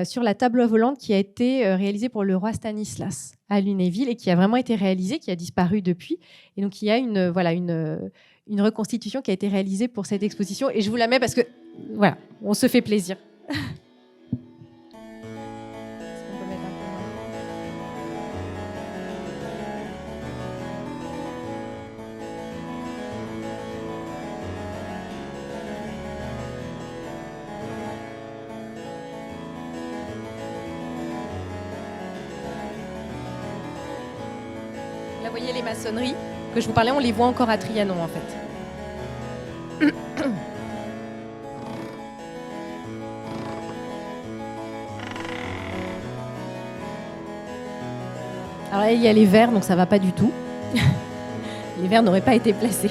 Sur la table volante qui a été réalisée pour le roi Stanislas à Lunéville et qui a vraiment été réalisée, qui a disparu depuis. Et donc, il y a une reconstitution qui a été réalisée pour cette exposition. Et je vous la mets parce que, voilà, on se fait plaisir. Là, vous voyez les maçonneries que je vous parlais, on les voit encore à Trianon, en fait. Alors là, il y a les verres, donc ça ne va pas du tout. Les verres n'auraient pas été placés.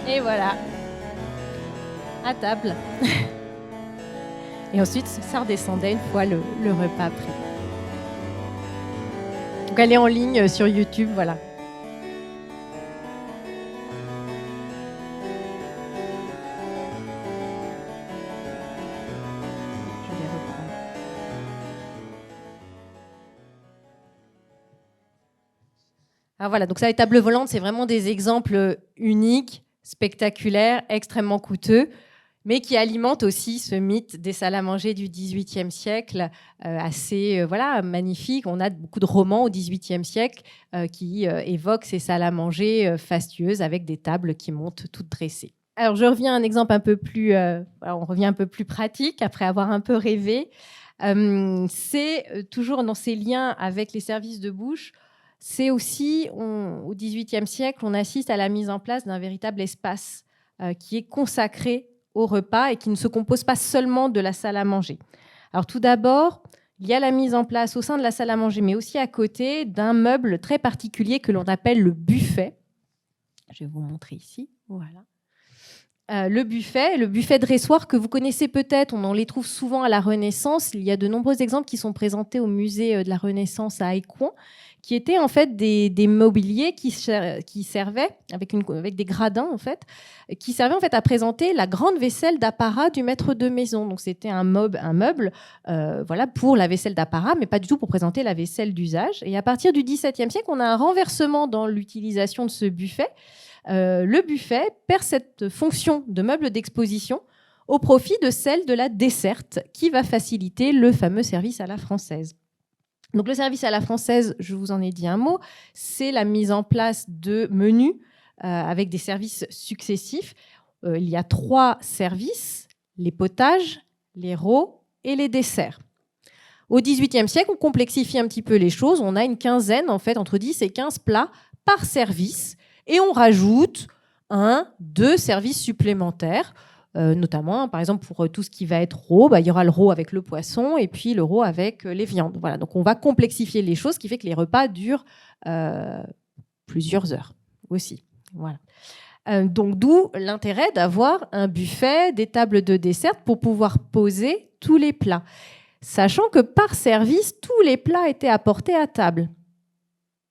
Et voilà, à table. Et ensuite, ça redescendait une fois le repas pris. Donc, allez en ligne sur YouTube, voilà. Je vais reprendre. Ah, voilà, donc ça, les tables volantes, c'est vraiment des exemples uniques, spectaculaire, extrêmement coûteux, mais qui alimente aussi ce mythe des salles à manger du XVIIIe siècle, assez magnifique. On a beaucoup de romans au XVIIIe siècle qui évoquent ces salles à manger fastueuses avec des tables qui montent toutes dressées. Alors, je reviens à un exemple un peu plus, on revient un peu plus pratique après avoir un peu rêvé. C'est toujours dans ces liens avec les services de bouche. C'est aussi, au XVIIIe siècle, on assiste à la mise en place d'un véritable espace qui est consacré au repas et qui ne se compose pas seulement de la salle à manger. Alors tout d'abord, il y a la mise en place au sein de la salle à manger, mais aussi à côté d'un meuble très particulier que l'on appelle le buffet. Je vais vous montrer ici. Voilà. Le buffet dressoir que vous connaissez peut-être, on en les trouve souvent à la Renaissance. Il y a de nombreux exemples qui sont présentés au musée de la Renaissance à Écouen, qui étaient en fait des mobiliers qui servaient, avec des gradins en fait, qui servaient en fait à présenter la grande vaisselle d'apparat du maître de maison. Donc c'était un meuble voilà, pour la vaisselle d'apparat, mais pas du tout pour présenter la vaisselle d'usage. Et à partir du XVIIe siècle, on a un renversement dans l'utilisation de ce buffet. Le buffet perd cette fonction de meuble d'exposition au profit de celle de la desserte qui va faciliter le fameux service à la française. Donc le service à la française, je vous en ai dit un mot, c'est la mise en place de menus avec des services successifs. Il y a 3 services, les potages, les rôts et les desserts. Au XVIIIe siècle, on complexifie un petit peu les choses. On a une quinzaine, en fait, entre 10 et 15 plats par service. Et on rajoute 2 services supplémentaires, notamment, par exemple, pour tout ce qui va être rôt, il y aura le rôt avec le poisson et puis le rôt avec les viandes. Voilà, donc on va complexifier les choses, ce qui fait que les repas durent plusieurs heures aussi. Voilà. Donc d'où l'intérêt d'avoir un buffet, des tables de dessert pour pouvoir poser tous les plats. Sachant que par service, tous les plats étaient apportés à table.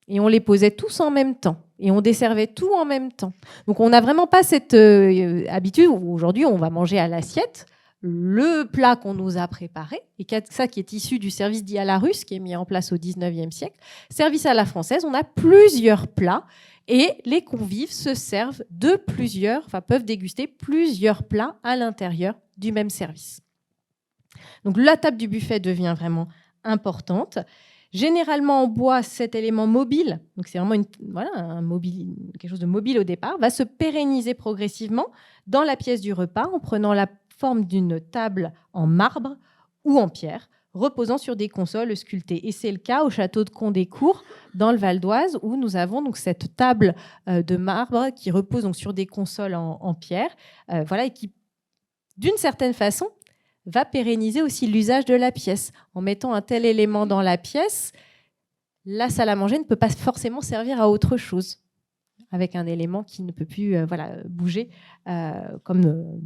Et on les posait tous en même temps. Et on desservait tout en même temps. Donc on n'a vraiment pas cette habitude où aujourd'hui on va manger à l'assiette le plat qu'on nous a préparé, et ça qui est issu du service dit à la russe, qui est mis en place au XIXe siècle. Service à la française, on a plusieurs plats et les convives se servent peuvent déguster plusieurs plats à l'intérieur du même service. Donc la table du buffet devient vraiment importante. Généralement en bois, cet élément mobile, donc c'est vraiment quelque chose de mobile au départ, va se pérenniser progressivement dans la pièce du repas en prenant la forme d'une table en marbre ou en pierre, reposant sur des consoles sculptées. Et c'est le cas au château de Condécourt, dans le Val d'Oise, où nous avons donc cette table de marbre qui repose donc sur des consoles en pierre, et qui, d'une certaine façon, va pérenniser aussi l'usage de la pièce. En mettant un tel élément dans la pièce, la salle à manger ne peut pas forcément servir à autre chose, avec un élément qui ne peut plus bouger, comme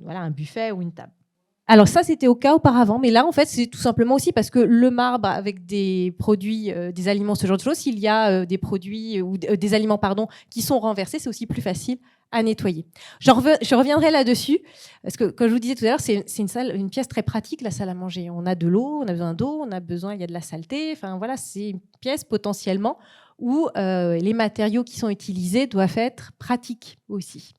un buffet ou une table. Alors ça, c'était au cas auparavant, mais là, en fait, c'est tout simplement aussi parce que le marbre avec des produits, des aliments, ce genre de choses, s'il y a des produits ou des aliments, qui sont renversés, c'est aussi plus facile à nettoyer. Je reviendrai là-dessus, parce que, comme je vous disais tout à l'heure, c'est une pièce très pratique, la salle à manger. On a de l'eau, on a besoin d'eau, il y a de la saleté. Enfin, voilà, c'est une pièce potentiellement où les matériaux qui sont utilisés doivent être pratiques aussi.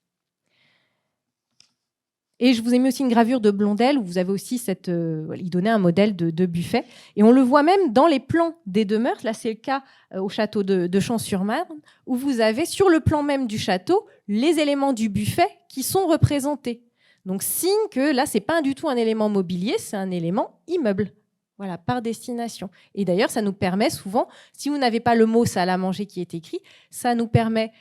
Et je vous ai mis aussi une gravure de Blondel où vous avez aussi il donnait un modèle de buffet. Et on le voit même dans les plans des demeures. Là, c'est le cas au château de Champs-sur-Marne, où vous avez sur le plan même du château les éléments du buffet qui sont représentés. Donc, signe que là, c'est pas du tout un élément mobilier, c'est un élément immeuble. Voilà, par destination. Et d'ailleurs, ça nous permet souvent, si vous n'avez pas le mot salle à manger qui est écrit, ça nous permet,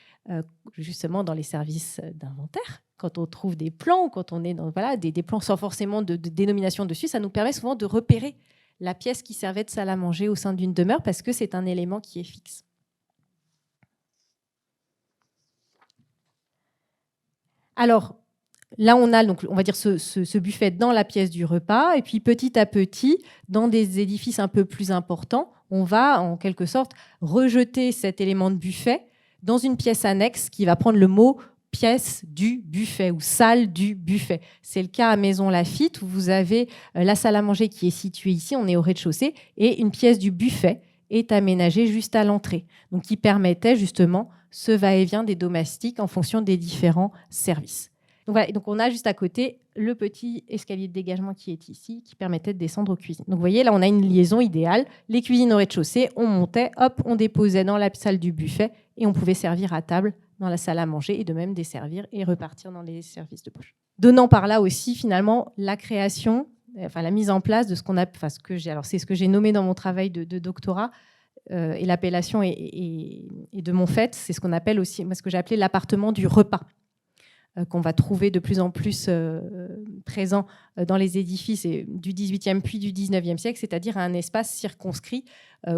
justement dans les services d'inventaire, quand on trouve des plans, quand on est dans des plans sans forcément de dénomination dessus, ça nous permet souvent de repérer la pièce qui servait de salle à manger au sein d'une demeure parce que c'est un élément qui est fixe. Alors, là, on a donc, on va dire ce buffet dans la pièce du repas, et puis petit à petit, dans des édifices un peu plus importants, on va en quelque sorte rejeter cet élément de buffet dans une pièce annexe qui va prendre le mot pièce du buffet ou salle du buffet. C'est le cas à Maison Lafitte où vous avez la salle à manger qui est située ici, on est au rez-de-chaussée, et une pièce du buffet est aménagée juste à l'entrée, donc qui permettait justement ce va-et-vient des domestiques en fonction des différents services. Donc, voilà, donc on a juste à côté le petit escalier de dégagement qui est ici, qui permettait de descendre aux cuisines. Donc vous voyez, là on a une liaison idéale. Les cuisines au rez-de-chaussée, on montait, hop, on déposait dans la salle du buffet et on pouvait servir à table dans la salle à manger et de même desservir et repartir dans les services de poche. Donnant par là aussi finalement la création, la mise en place de ce qu'on a, c'est ce que j'ai nommé dans mon travail de doctorat, et l'appellation est de mon fait, c'est ce qu'on appelle aussi, ce que j'ai appelé l'appartement du repas, qu'on va trouver de plus en plus présent dans les édifices du XVIIIe puis du XIXe siècle, c'est-à-dire un espace circonscrit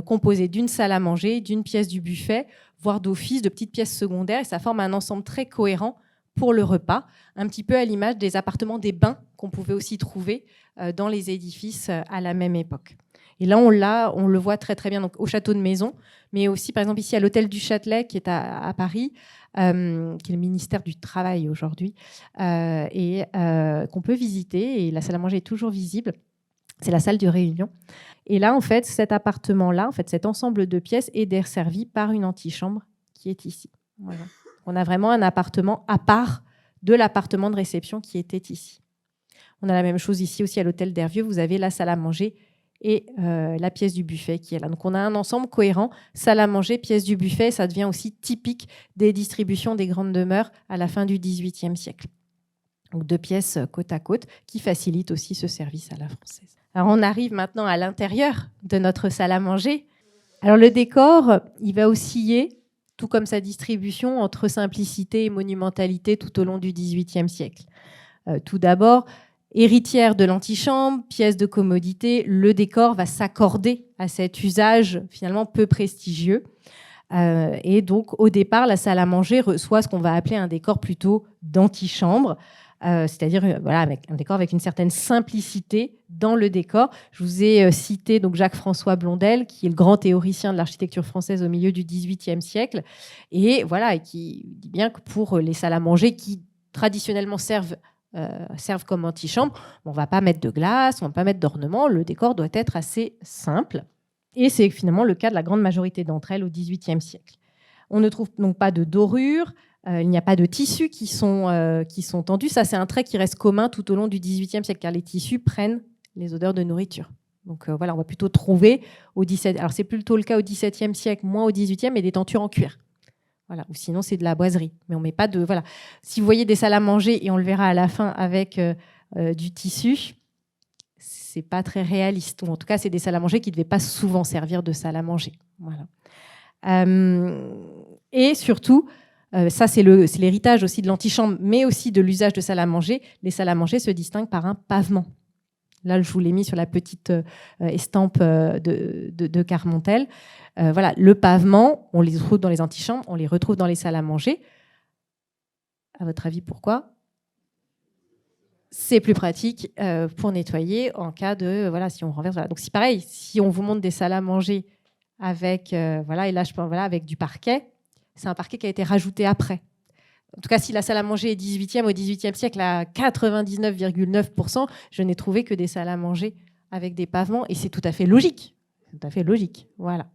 composé d'une salle à manger, d'une pièce du buffet, voire d'office, de petites pièces secondaires, et ça forme un ensemble très cohérent pour le repas, un petit peu à l'image des appartements des bains qu'on pouvait aussi trouver dans les édifices à la même époque. Et là, on le voit très très bien donc, au château de Maison, mais aussi par exemple ici à l'hôtel du Châtelet qui est à Paris, qui est le ministère du Travail aujourd'hui, et qu'on peut visiter. Et la salle à manger est toujours visible. C'est la salle de réunion. Et là, en fait, cet appartement-là, en fait, cet ensemble de pièces est desservi par une antichambre qui est ici. Voilà. On a vraiment un appartement à part de l'appartement de réception qui était ici. On a la même chose ici aussi à l'hôtel d'Hervieux. Vous avez la salle à manger et la pièce du buffet qui est là. Donc on a un ensemble cohérent, salle à manger, pièce du buffet. Ça devient aussi typique des distributions des grandes demeures à la fin du XVIIIe siècle. Donc 2 pièces côte à côte qui facilitent aussi ce service à la française. Alors on arrive maintenant à l'intérieur de notre salle à manger. Alors le décor, il va osciller, tout comme sa distribution, entre simplicité et monumentalité tout au long du XVIIIe siècle. Tout d'abord, héritière de l'antichambre, pièce de commodité, le décor va s'accorder à cet usage finalement peu prestigieux. Et donc, au départ, la salle à manger reçoit ce qu'on va appeler un décor plutôt d'antichambre, c'est-à-dire voilà, avec un décor avec une certaine simplicité dans le décor. Je vous ai cité donc Jacques-François Blondel, qui est le grand théoricien de l'architecture française au milieu du XVIIIe siècle, et voilà, et qui dit bien que pour les salles à manger qui traditionnellement servent comme antichambre, on ne va pas mettre de glace, on ne va pas mettre d'ornement, le décor doit être assez simple. Et c'est finalement le cas de la grande majorité d'entre elles au XVIIIe siècle. On ne trouve donc pas de dorures, il n'y a pas de tissus qui sont tendus. Ça, c'est un trait qui reste commun tout au long du XVIIIe siècle, car les tissus prennent les odeurs de nourriture. Donc voilà, on va plutôt trouver au XVIIe. Alors c'est plutôt le cas au XVIIe siècle, moins au XVIIIe, mais des tentures en cuir. Voilà. Ou sinon, c'est de la boiserie. Mais on met pas de. Voilà. Si vous voyez des salles à manger, et on le verra à la fin avec du tissu, c'est pas très réaliste. Ou en tout cas, c'est des salles à manger qui ne devaient pas souvent servir de salle à manger. Voilà. Et surtout, ça, c'est l'héritage aussi de l'antichambre, mais aussi de l'usage de salles à manger. Les salles à manger se distinguent par un pavement. Là, je vous l'ai mis sur la petite estampe de Carmontel. Voilà, le pavement, on les retrouve dans les antichambres, on les retrouve dans les salles à manger. À votre avis, pourquoi ? C'est plus pratique pour nettoyer en cas de... Voilà, si on renverse... Voilà. Donc, c'est pareil, si on vous montre des salles à manger avec, voilà, et là, je pense, voilà, avec du parquet, c'est un parquet qui a été rajouté après. En tout cas, si la salle à manger est 18e, au XVIIIe siècle, à 99,9%, je n'ai trouvé que des salles à manger avec des pavements, et c'est tout à fait logique. Tout à fait logique, voilà.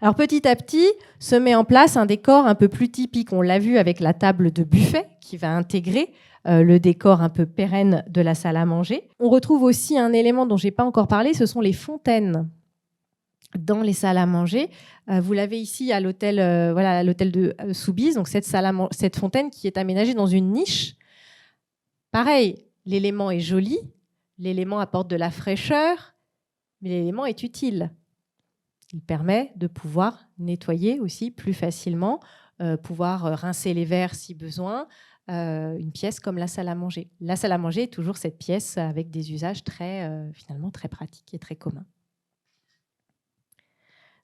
Alors petit à petit, se met en place un décor un peu plus typique. On l'a vu avec la table de buffet qui va intégrer le décor un peu pérenne de la salle à manger. On retrouve aussi un élément dont je n'ai pas encore parlé, ce sont les fontaines dans les salles à manger. Vous l'avez ici à l'hôtel voilà, à l'hôtel de Soubise, donc cette fontaine qui est aménagée dans une niche. Pareil, l'élément est joli, l'élément apporte de la fraîcheur, mais l'élément est utile. Il permet de pouvoir nettoyer aussi plus facilement, pouvoir rincer les verres si besoin, une pièce comme la salle à manger. La salle à manger est toujours cette pièce avec des usages finalement très pratiques et très communs.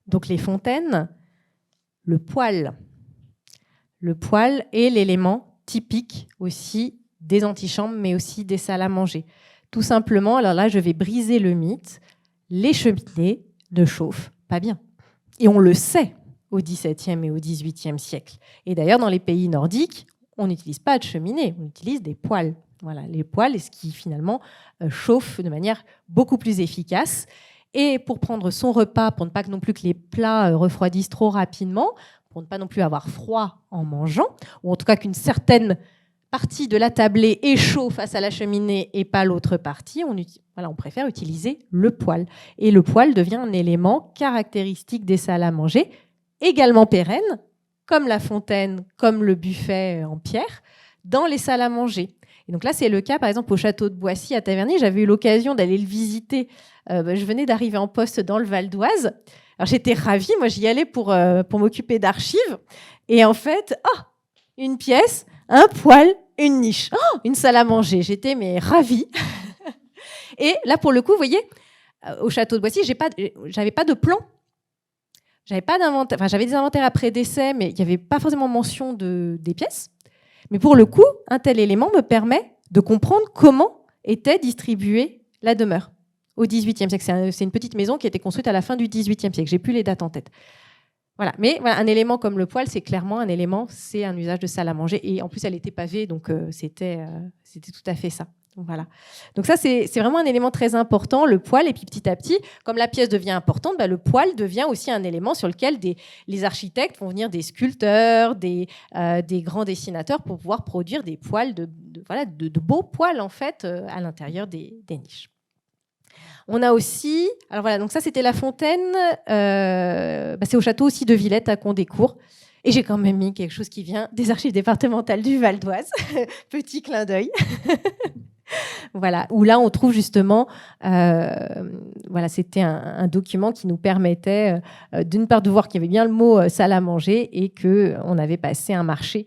Donc les fontaines, le poêle. Le poêle est l'élément typique aussi des antichambres, mais aussi des salles à manger. Tout simplement, alors là, je vais briser le mythe, les cheminées ne chauffent pas bien. Et on le sait au XVIIe et au XVIIIe siècle. Et d'ailleurs, dans les pays nordiques, on n'utilise pas de cheminée, on utilise des poêles. Voilà, les poêles, ce qui finalement chauffe de manière beaucoup plus efficace. Et pour prendre son repas, pour ne pas non plus que les plats refroidissent trop rapidement, pour ne pas non plus avoir froid en mangeant, ou en tout cas qu'une certaine partie de la tablée est chaud face à la cheminée et pas l'autre partie, on préfère utiliser le poêle. Et le poêle devient un élément caractéristique des salles à manger, également pérenne, comme la fontaine, comme le buffet en pierre, dans les salles à manger. Et donc là, c'est le cas, par exemple, au château de Boissy à Taverny. J'avais eu l'occasion d'aller le visiter. Je venais d'arriver en poste dans le Val d'Oise. Alors j'étais ravie. Moi, j'y allais pour m'occuper d'archives. Et en fait, une pièce, un poêle, une niche, une salle à manger. J'étais ravie. Et là, pour le coup, vous voyez, au château de Boissy, j'avais pas de plan. J'avais pas d'inventaire. Enfin, j'avais des inventaires après décès, mais il n'y avait pas forcément mention des pièces. Mais pour le coup, un tel élément me permet de comprendre comment était distribuée la demeure au XVIIIe siècle. C'est une petite maison qui a été construite à la fin du XVIIIe siècle. J'ai plus les dates en tête. Voilà. Mais voilà, un élément comme le poêle, c'est clairement un élément, c'est un usage de salle à manger. Et en plus, elle était pavée, donc c'était tout à fait ça. Donc, voilà. Donc ça, c'est vraiment un élément très important, le poêle. Et puis petit à petit, comme la pièce devient importante, le poêle devient aussi un élément sur lequel les architectes vont venir, des sculpteurs, des grands dessinateurs, pour pouvoir produire des poêles, de beaux poêles en fait, à l'intérieur des niches. On a aussi, alors voilà, donc ça c'était la fontaine, c'est au château aussi de Villette à Condécourt. Et j'ai quand même mis quelque chose qui vient des archives départementales du Val d'Oise. Petit clin d'œil. Voilà, où là on trouve justement, c'était un document qui nous permettait d'une part de voir qu'il y avait bien le mot salle à manger et qu'on avait passé un marché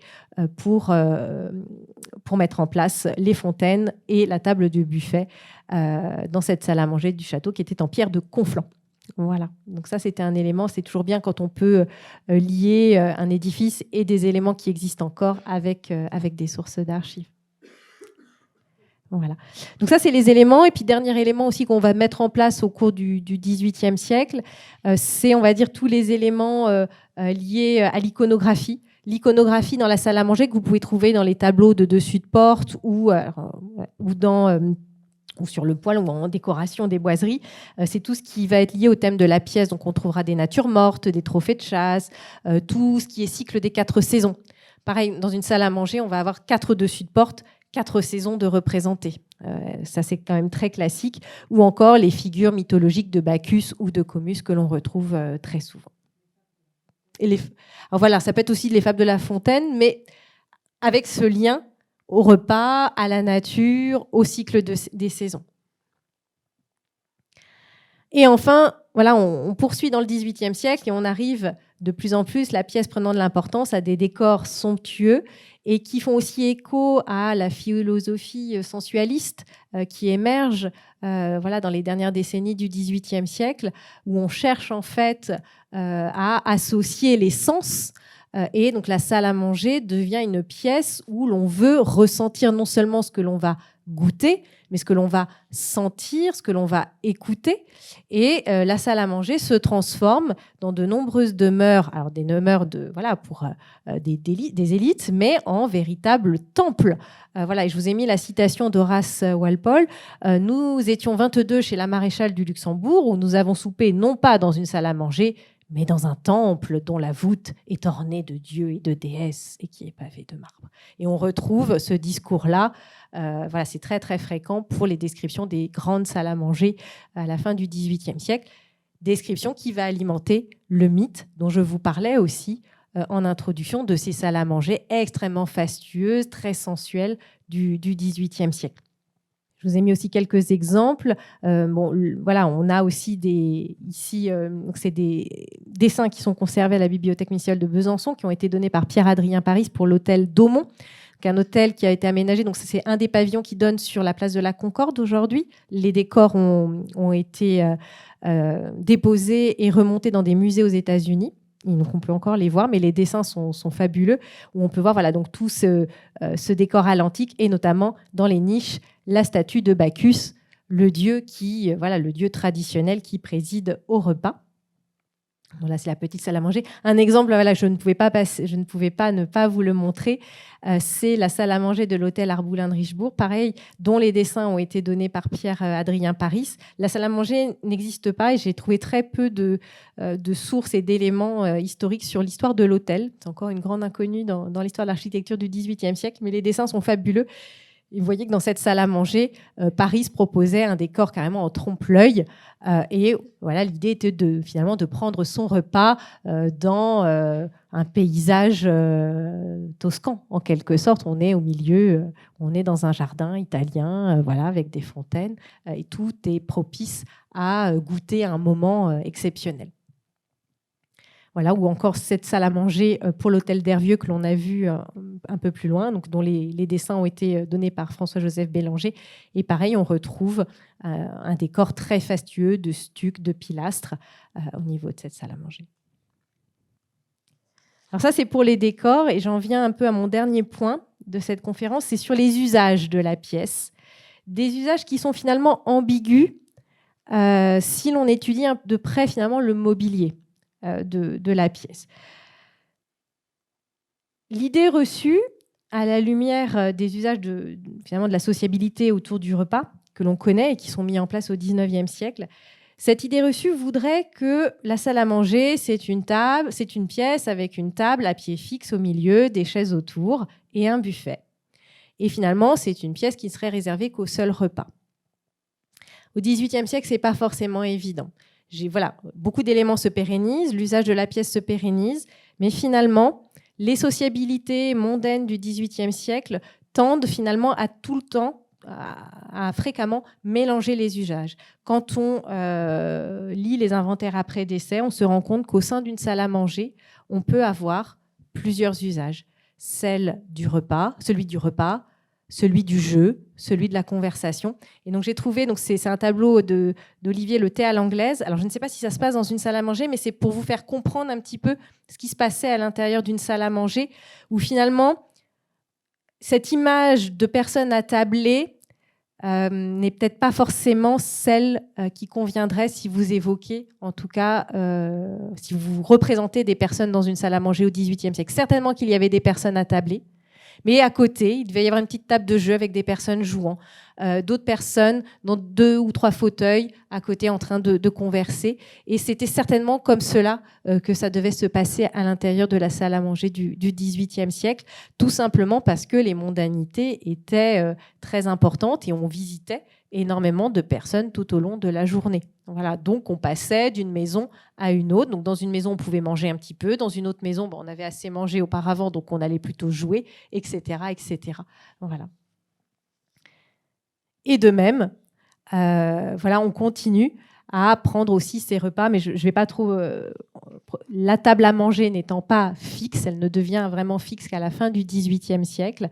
pour mettre en place les fontaines et la table de buffet dans cette salle à manger du château qui était en pierre de Conflans. Voilà, donc ça c'était un élément, c'est toujours bien quand on peut lier un édifice et des éléments qui existent encore avec des sources d'archives. Voilà. Donc ça, c'est les éléments. Et puis, dernier élément aussi qu'on va mettre en place au cours du XVIIIe siècle, c'est, on va dire, tous les éléments liés à l'iconographie. L'iconographie dans la salle à manger que vous pouvez trouver dans les tableaux de dessus de porte ou sur le poêle ou en décoration des boiseries. C'est tout ce qui va être lié au thème de la pièce. Donc, on trouvera des natures mortes, des trophées de chasse, tout ce qui est cycle des 4 saisons. Pareil, dans une salle à manger, on va avoir 4 dessus de porte, 4 saisons de représenter. Ça, c'est quand même très classique. Ou encore les figures mythologiques de Bacchus ou de Comus que l'on retrouve très souvent. Alors voilà, ça peut être aussi les fables de La Fontaine, mais avec ce lien au repas, à la nature, au cycle des saisons. Et enfin, voilà, on poursuit dans le XVIIIe siècle et on arrive de plus en plus, la pièce prenant de l'importance, à des décors somptueux et qui font aussi écho à la philosophie sensualiste qui émerge dans les dernières décennies du XVIIIe siècle, où on cherche en fait à associer les sens. Et donc la salle à manger devient une pièce où l'on veut ressentir non seulement ce que l'on va goûter, mais ce que l'on va sentir, ce que l'on va écouter. Et la salle à manger se transforme dans de nombreuses demeures, alors des demeures pour des élites, mais en véritable temple. Et je vous ai mis la citation d'Horace Walpole. Nous étions 22 chez la maréchale du Luxembourg, où nous avons soupé non pas dans une salle à manger, mais dans un temple dont la voûte est ornée de dieux et de déesses et qui est pavé de marbre. Et on retrouve ce discours-là, c'est très très fréquent pour les descriptions des grandes salles à manger à la fin du XVIIIe siècle, description qui va alimenter le mythe dont je vous parlais aussi en introduction, de ces salles à manger extrêmement fastueuses, très sensuelles du XVIIIe siècle. Je vous ai mis aussi quelques exemples. On a aussi des dessins qui sont conservés à la Bibliothèque municipale de Besançon, qui ont été donnés par Pierre-Adrien Paris pour l'hôtel Daumont, un hôtel qui a été aménagé. Donc c'est un des pavillons qui donne sur la place de la Concorde aujourd'hui. Les décors ont été déposés et remontés dans des musées aux États-Unis. Donc on peut encore les voir, mais les dessins sont fabuleux, où on peut voir donc tout ce décor à l'antique, et notamment dans les niches, la statue de Bacchus, le dieu le dieu traditionnel qui préside au repas. Voilà, c'est la petite salle à manger. Un exemple, je ne pouvais pas ne pas vous le montrer. C'est la salle à manger de l'hôtel Arboulin de Richebourg, pareil, dont les dessins ont été donnés par Pierre-Adrien Paris. La salle à manger n'existe pas et j'ai trouvé très peu de sources et d'éléments historiques sur l'histoire de l'hôtel. C'est encore une grande inconnue dans l'histoire de l'architecture du XVIIIe siècle, mais les dessins sont fabuleux. Et vous voyez que dans cette salle à manger, Paris proposait un décor carrément en trompe-l'œil. L'idée était finalement de prendre son repas dans un paysage toscan, en quelque sorte. On est au milieu, on est dans un jardin italien, avec des fontaines, et tout est propice à goûter un moment exceptionnel. Ou encore cette salle à manger pour l'hôtel d'Hervieux que l'on a vu un peu plus loin, donc dont les dessins ont été donnés par François-Joseph Bélanger. Et pareil, on retrouve un décor très fastueux de stucs, de pilastres au niveau de cette salle à manger. Alors ça, c'est pour les décors, et j'en viens un peu à mon dernier point. de cette conférence, c'est sur les usages de la pièce. Des usages qui sont finalement ambigus si l'on étudie de près finalement le mobilier de la pièce. L'idée reçue, à la lumière des usages finalement de la sociabilité autour du repas que l'on connaît et qui sont mis en place au XIXe siècle, cette idée reçue voudrait que la salle à manger, c'est une pièce avec une table à pied fixe au milieu, des chaises autour et un buffet. Et finalement, c'est une pièce qui serait réservée qu'au seul repas. Au XVIIIe siècle, ce n'est pas forcément évident. Beaucoup d'éléments se pérennisent, l'usage de la pièce se pérennise, mais finalement, les sociabilités mondaines du XVIIIe siècle tendent finalement à tout le temps, à fréquemment mélanger les usages. Quand on lit les inventaires après décès, on se rend compte qu'au sein d'une salle à manger, on peut avoir plusieurs usages. Celui du repas, celui du jeu, celui de la conversation. Et donc j'ai trouvé, c'est un tableau d'Olivier Le Thé à l'anglaise. Alors je ne sais pas si ça se passe dans une salle à manger, mais c'est pour vous faire comprendre un petit peu ce qui se passait à l'intérieur d'une salle à manger, où finalement cette image de personnes attablées n'est peut-être pas forcément celle qui conviendrait si vous évoquez, en tout cas, si vous représentez des personnes dans une salle à manger au XVIIIe siècle. Certainement qu'il y avait des personnes attablées, mais à côté, il devait y avoir une petite table de jeu avec des personnes jouant, d'autres personnes dans 2 ou 3 fauteuils à côté en train de converser. Et c'était certainement comme cela que ça devait se passer à l'intérieur de la salle à manger du XVIIIe siècle, tout simplement parce que les mondanités étaient très importantes et on visitait énormément de personnes tout au long de la journée. Voilà, donc on passait d'une maison à une autre. Donc dans une maison, on pouvait manger un petit peu. Dans une autre maison, on avait assez mangé auparavant, donc on allait plutôt jouer, etc., etc. Voilà. Et de même, on continue à prendre aussi ces repas, mais je ne vais pas trop... la table à manger n'étant pas fixe, elle ne devient vraiment fixe qu'à la fin du XVIIIe siècle.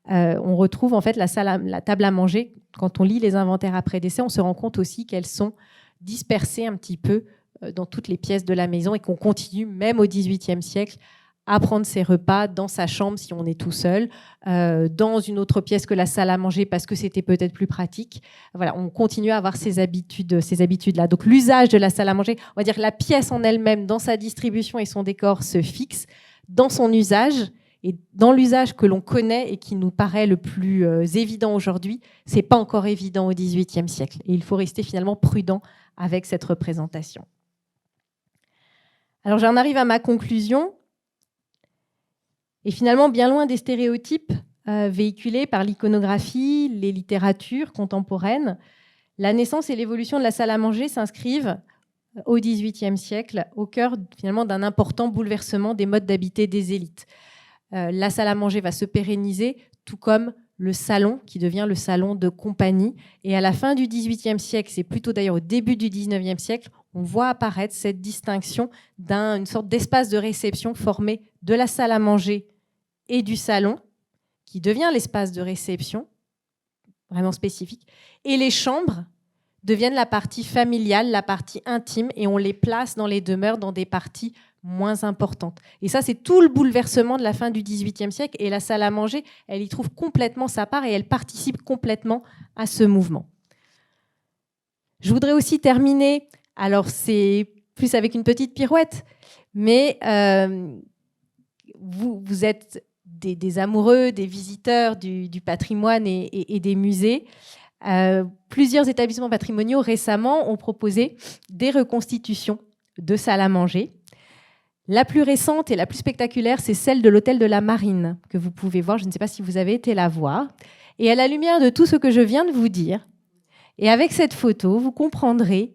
On retrouve en fait la table à manger. Quand on lit les inventaires après décès, on se rend compte aussi qu'elles sont dispersées un petit peu dans toutes les pièces de la maison et qu'on continue, même au XVIIIe siècle, à prendre ses repas dans sa chambre si on est tout seul, dans une autre pièce que la salle à manger parce que c'était peut-être plus pratique. Voilà, on continue à avoir ces habitudes-là. Donc l'usage de la salle à manger, on va dire que la pièce en elle-même, dans sa distribution et son décor, se fixe dans son usage. Et dans l'usage que l'on connaît et qui nous paraît le plus évident aujourd'hui, ce n'est pas encore évident au XVIIIe siècle. Et il faut rester finalement prudent avec cette représentation. Alors j'en arrive à ma conclusion. Et finalement, bien loin des stéréotypes véhiculés par l'iconographie, les littératures contemporaines, la naissance et l'évolution de la salle à manger s'inscrivent au XVIIIe siècle au cœur finalement d'un important bouleversement des modes d'habiter des élites. La salle à manger va se pérenniser, tout comme le salon, qui devient le salon de compagnie. Et à la fin du XVIIIe siècle, c'est plutôt d'ailleurs au début du XIXe siècle, on voit apparaître cette distinction d'une sorte d'espace de réception formé de la salle à manger et du salon, qui devient l'espace de réception, vraiment spécifique. Et les chambres deviennent la partie familiale, la partie intime, et on les place dans les demeures dans des parties moins importantes. Et ça, c'est tout le bouleversement de la fin du XVIIIe siècle. Et la salle à manger, elle y trouve complètement sa part et elle participe complètement à ce mouvement. Je voudrais aussi terminer, alors c'est plus avec une petite pirouette, mais vous êtes des amoureux, des visiteurs du patrimoine et des musées. Plusieurs établissements patrimoniaux récemment ont proposé des reconstitutions de salles à manger. La plus récente et la plus spectaculaire, c'est celle de l'hôtel de la Marine, que vous pouvez voir. Je ne sais pas si vous avez été la voir. Et à la lumière de tout ce que je viens de vous dire, et avec cette photo, vous comprendrez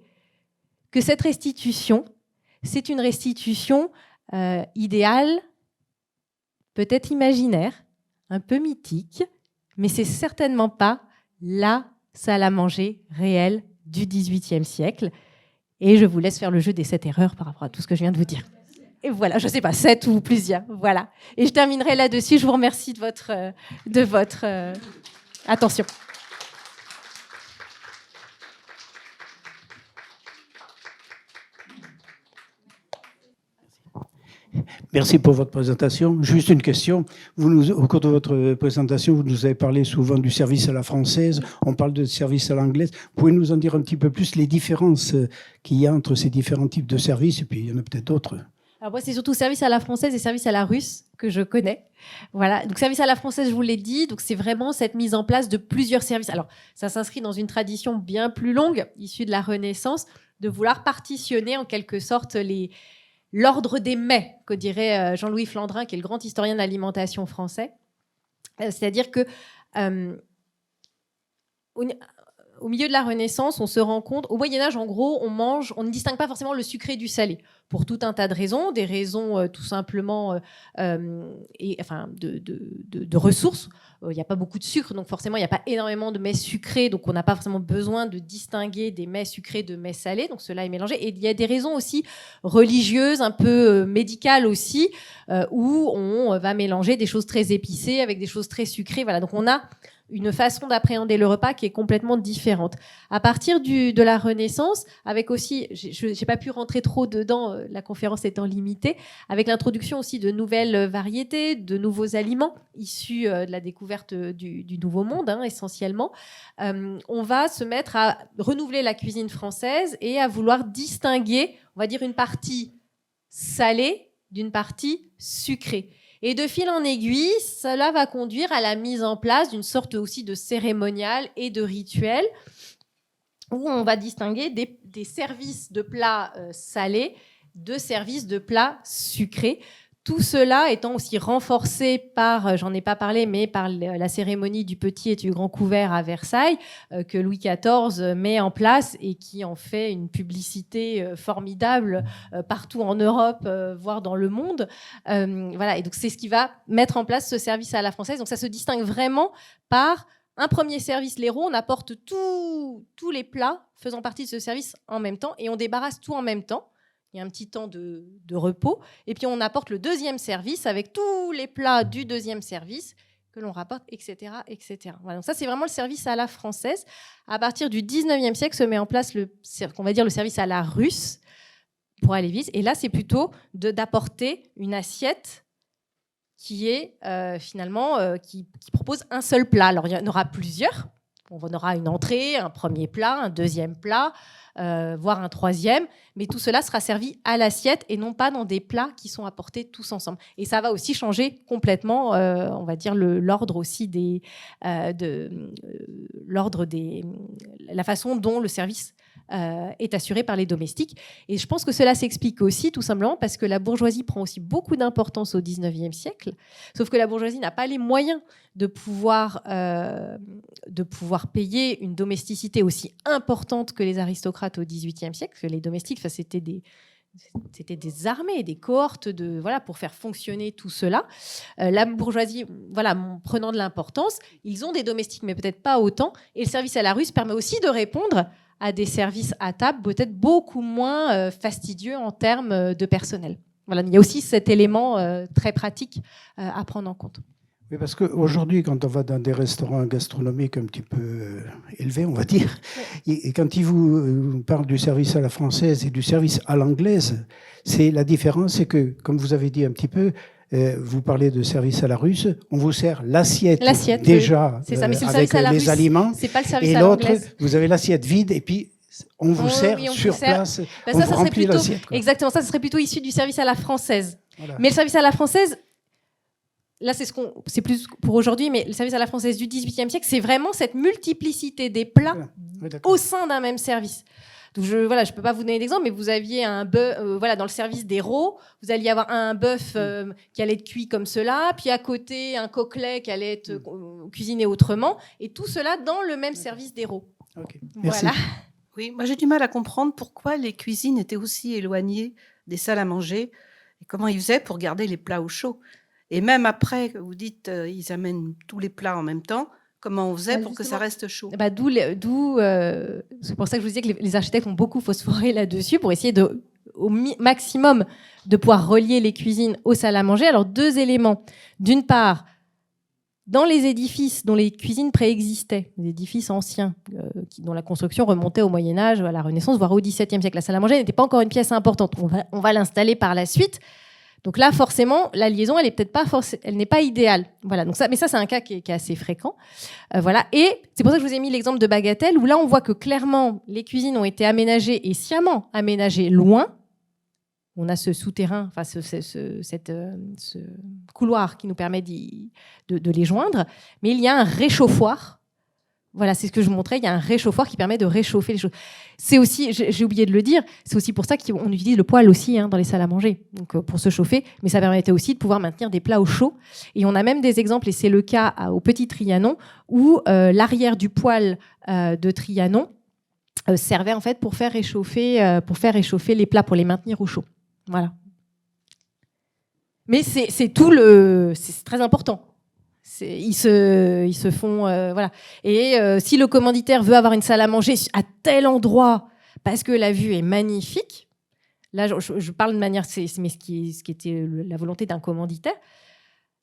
que cette restitution, c'est une restitution idéale, peut-être imaginaire, un peu mythique, mais c'est certainement pas la salle à manger réelle du XVIIIe siècle. Et je vous laisse faire le jeu des 7 erreurs par rapport à tout ce que je viens de vous dire. Et voilà, je ne sais pas, 7 ou plusieurs. Voilà. Et je terminerai là-dessus. Je vous remercie de votre attention. Merci pour votre présentation. Juste une question. Au cours de votre présentation, vous nous avez parlé souvent du service à la française. On parle de service à l'anglaise. Pouvez-vous nous en dire un petit peu plus les différences qu'il y a entre ces différents types de services? Et puis, il y en a peut-être d'autres. Alors moi, c'est surtout service à la française et service à la russe que je connais. Voilà. Donc, service à la française, je vous l'ai dit. Donc, c'est vraiment cette mise en place de plusieurs services. Alors, ça s'inscrit dans une tradition bien plus longue, issue de la Renaissance, de vouloir partitionner en quelque sorte l'ordre des mets, que dirait Jean-Louis Flandrin, qui est le grand historien de l'alimentation français. C'est-à-dire que au milieu de la Renaissance, on se rend compte, au Moyen-Âge, en gros, on ne distingue pas forcément le sucré du salé, pour tout un tas de raisons, des raisons tout simplement de ressources. Il n'y a pas beaucoup de sucre, donc forcément, il n'y a pas énormément de mets sucrés, donc on n'a pas forcément besoin de distinguer des mets sucrés de mets salés, donc cela est mélangé. Et il y a des raisons aussi religieuses, un peu médicales aussi, où on va mélanger des choses très épicées avec des choses très sucrées. Voilà, donc on a une façon d'appréhender le repas qui est complètement différente. À partir de la Renaissance, avec aussi, je n'ai pas pu rentrer trop dedans, la conférence étant limitée, avec l'introduction aussi de nouvelles variétés, de nouveaux aliments issus de la découverte du Nouveau Monde, essentiellement, on va se mettre à renouveler la cuisine française et à vouloir distinguer, on va dire, une partie salée d'une partie sucrée. Et de fil en aiguille, cela va conduire à la mise en place d'une sorte aussi de cérémonial et de rituel où on va distinguer des services de plats salés de services de plats sucrés. Tout cela étant aussi renforcé par, j'en ai pas parlé, mais par la cérémonie du petit et du grand couvert à Versailles, que Louis XIV met en place et qui en fait une publicité formidable partout en Europe, voire dans le monde. Voilà. Et donc c'est ce qui va mettre en place ce service à la française. Donc ça se distingue vraiment par un premier service, l'héros. On apporte tous les plats faisant partie de ce service en même temps et on débarrasse tout en même temps. Il y a un petit temps de repos. Et puis, on apporte le deuxième service avec tous les plats du deuxième service que l'on rapporte, etc. etc. Voilà, donc ça, c'est vraiment le service à la française. À partir du 19e siècle, se met en place on va dire le service à la russe, pour aller vite. Et là, c'est plutôt d'apporter une assiette qui est finalement qui propose un seul plat. Alors, il y en aura plusieurs. On aura une entrée, un premier plat, un deuxième plat, voire un troisième. Mais tout cela sera servi à l'assiette et non pas dans des plats qui sont apportés tous ensemble. Et ça va aussi changer complètement, on va dire, l'ordre aussi la façon dont le service est assuré par les domestiques. Et je pense que cela s'explique aussi tout simplement parce que la bourgeoisie prend aussi beaucoup d'importance au 19e siècle, sauf que la bourgeoisie n'a pas les moyens de pouvoir payer une domesticité aussi importante que les aristocrates au 18e siècle, parce que les domestiques, c'était des armées, des cohortes pour faire fonctionner tout cela. La bourgeoisie, prenant de l'importance, ils ont des domestiques, mais peut-être pas autant. Et le service à la russe permet aussi de répondre à des services à table peut-être beaucoup moins fastidieux en termes de personnel. Voilà, il y a aussi cet élément très pratique à prendre en compte. Oui, parce qu'aujourd'hui, quand on va dans des restaurants gastronomiques un petit peu élevés, on va dire, et quand ils vous parlent du service à la française et du service à l'anglaise, la différence, c'est que, comme vous avez dit un petit peu, vous parlez de service à la russe, on vous sert l'assiette déjà c'est ça, mais c'est le avec service à la les russe. aliments, c'est pas le service et à l'autre, l'anglaise. vous avez l'assiette vide et puis on vous sert sur place, on vous remplit l'assiette. Exactement, ça serait plutôt issu du service à la française. Voilà. Mais le service à la française, là c'est plus pour aujourd'hui, mais le service à la française du XVIIIe siècle, c'est vraiment cette multiplicité des plats au sein d'un même service. Donc je ne peux pas vous donner d'exemple, mais vous aviez un bœuf, dans le service des rôts, vous alliez avoir un bœuf qui allait être cuit comme cela, puis à côté un coquelet qui allait être cuisiné autrement, et tout cela dans le même service des rôts. Okay. Merci. Voilà. Oui, moi j'ai du mal à comprendre pourquoi les cuisines étaient aussi éloignées des salles à manger et comment ils faisaient pour garder les plats au chaud. Et même après, vous dites ils amènent tous les plats en même temps. Comment on faisait pour que ça reste chaud ? C'est pour ça que je vous disais que les architectes ont beaucoup phosphoré là-dessus pour essayer au maximum de pouvoir relier les cuisines aux salles à manger. Alors, deux éléments. D'une part, dans les édifices dont les cuisines préexistaient, les édifices anciens, dont la construction remontait au Moyen-Âge, à la Renaissance, voire au XVIIe siècle, la salle à manger n'était pas encore une pièce importante. On va l'installer par la suite. Donc là, forcément, la liaison, elle est peut-être pas elle n'est pas idéale. Voilà. Donc ça, mais ça, c'est un cas qui est assez fréquent. Voilà. Et c'est pour ça que je vous ai mis l'exemple de Bagatelle, où là, on voit que clairement, les cuisines ont été aménagées et sciemment aménagées loin. On a ce souterrain, enfin ce couloir qui nous permet de les joindre. Mais il y a un réchauffoir. Voilà, c'est ce que je montrais. Il y a un réchauffoir qui permet de réchauffer les choses. C'est aussi, j'ai oublié de le dire, c'est aussi pour ça qu'on utilise le poêle aussi dans les salles à manger, donc pour se chauffer. Mais ça permettait aussi de pouvoir maintenir des plats au chaud. Et on a même des exemples, et c'est le cas au Petit Trianon, où l'arrière du poêle de Trianon servait en fait pour faire réchauffer les plats, pour les maintenir au chaud. Voilà. Mais c'est très important. Ils se font voilà. Et si le commanditaire veut avoir une salle à manger à tel endroit parce que la vue est magnifique, là je parle de manière, mais ce qui était la volonté d'un commanditaire,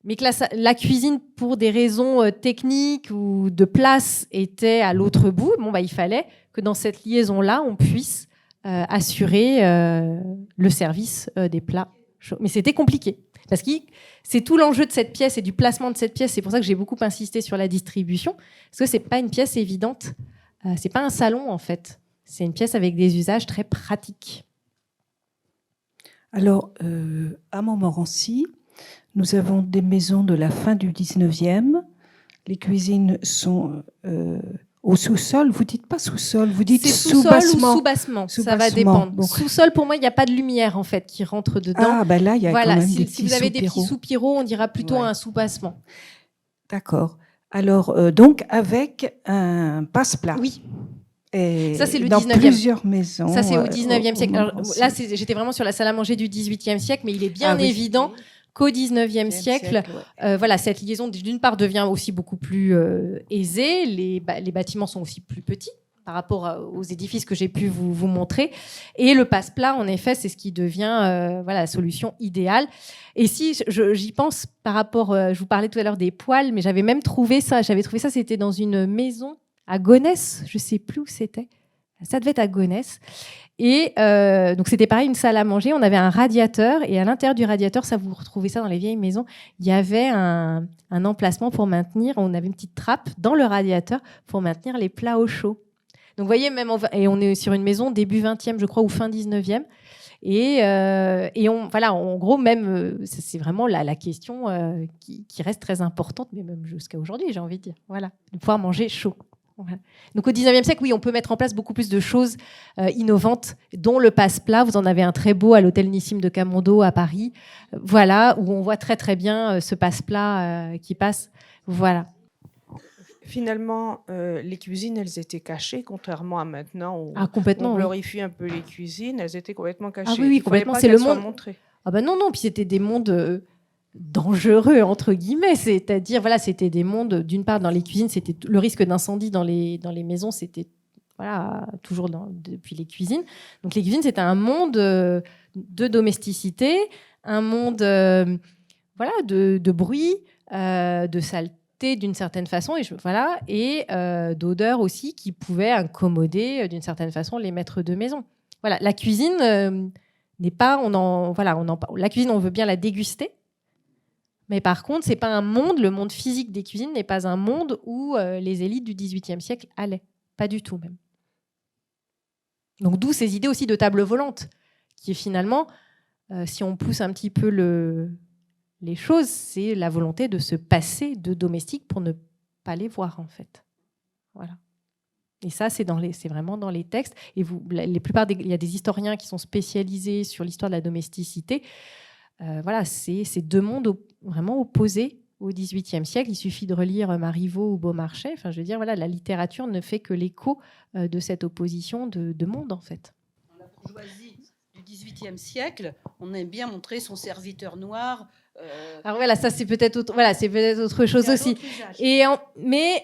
mais que la cuisine pour des raisons techniques ou de place était à l'autre bout, il fallait que dans cette liaison là on puisse assurer le service des plats chauds. Mais c'était compliqué. Parce que c'est tout l'enjeu de cette pièce et du placement de cette pièce. C'est pour ça que j'ai beaucoup insisté sur la distribution. Parce que c'est pas une pièce évidente. C'est pas un salon, en fait. C'est une pièce avec des usages très pratiques. Alors, à Montmorency, nous avons des maisons de la fin du 19e. Les cuisines sont au sous-sol. Vous dites pas sous-sol, vous dites sous-sol ou sous-bassement. Ça va dépendre. Bon. Sous-sol, pour moi, il n'y a pas de lumière en fait qui rentre dedans. Ah, ben là, il y a quand même des petits si vous avez des petits soupiraux, on dira plutôt un sous-bassement. D'accord. Alors, donc, avec un passe-plat. Oui. Et ça, c'est le dans 19e. Plusieurs maisons. Ça, c'est au 19e siècle. Alors, là, j'étais vraiment sur la salle à manger du 18e siècle, mais il est bien évident qu'au 19e siècle, voilà, cette liaison, d'une part, devient aussi beaucoup plus aisée. Les bâtiments sont aussi plus petits par rapport aux édifices que j'ai pu vous montrer. Et le passe-plat, en effet, c'est ce qui devient la solution idéale. Et si j'y pense par rapport, je vous parlais tout à l'heure des poêles, mais j'avais même trouvé ça. C'était dans une maison à Gonesse, je ne sais plus où c'était. Ça devait être à Gonesse. Et donc, c'était pareil, une salle à manger. On avait un radiateur. Et à l'intérieur du radiateur, ça, vous retrouvez ça dans les vieilles maisons, il y avait un emplacement pour maintenir, on avait une petite trappe dans le radiateur pour maintenir les plats au chaud. Donc, vous voyez, et on est sur une maison début 20e, je crois, ou fin 19e. Et en gros, même, c'est vraiment la question qui reste très importante, mais même jusqu'à aujourd'hui, j'ai envie de dire. Voilà, de pouvoir manger chaud. Voilà. Donc au 19e siècle, oui, on peut mettre en place beaucoup plus de choses innovantes, dont le passe-plat. Vous en avez un très beau à l'hôtel Nissim de Camondo à Paris, voilà, où on voit très très bien ce passe-plat qui passe. Voilà. Finalement, les cuisines, elles étaient cachées, contrairement à maintenant où complètement, on glorifie un peu les cuisines. Elles étaient complètement cachées. Ah oui, complètement. C'est le monde montré. Ah ben non, puis c'était des mondes dangereux entre guillemets, c'est-à-dire voilà, c'était des mondes, d'une part dans les cuisines, c'était le risque d'incendie dans les maisons, c'était toujours depuis les cuisines. Donc les cuisines, c'était un monde de domesticité, un monde de bruit, de saleté d'une certaine façon, et d'odeur aussi qui pouvait incommoder d'une certaine façon les maîtres de maison. Voilà, la cuisine n'est pas, la cuisine, on veut bien la déguster. Mais par contre, c'est pas un monde, le monde physique des cuisines n'est pas un monde où les élites du XVIIIe siècle allaient. Pas du tout même. Donc d'où ces idées aussi de table volante, qui est finalement, si on pousse un petit peu les choses, c'est la volonté de se passer de domestiques pour ne pas les voir en fait. Voilà. Et ça, c'est vraiment dans les textes. Et il y a des historiens qui sont spécialisés sur l'histoire de la domesticité. C'est deux mondes vraiment opposés au XVIIIe siècle. Il suffit de relire Marivaux ou Beaumarchais. Enfin, je veux dire, la littérature ne fait que l'écho de cette opposition de monde, en fait. Dans la bourgeoisie du XVIIIe siècle, on aime bien montrer son serviteur noir. Alors voilà, ça c'est peut-être autre chose aussi. Mais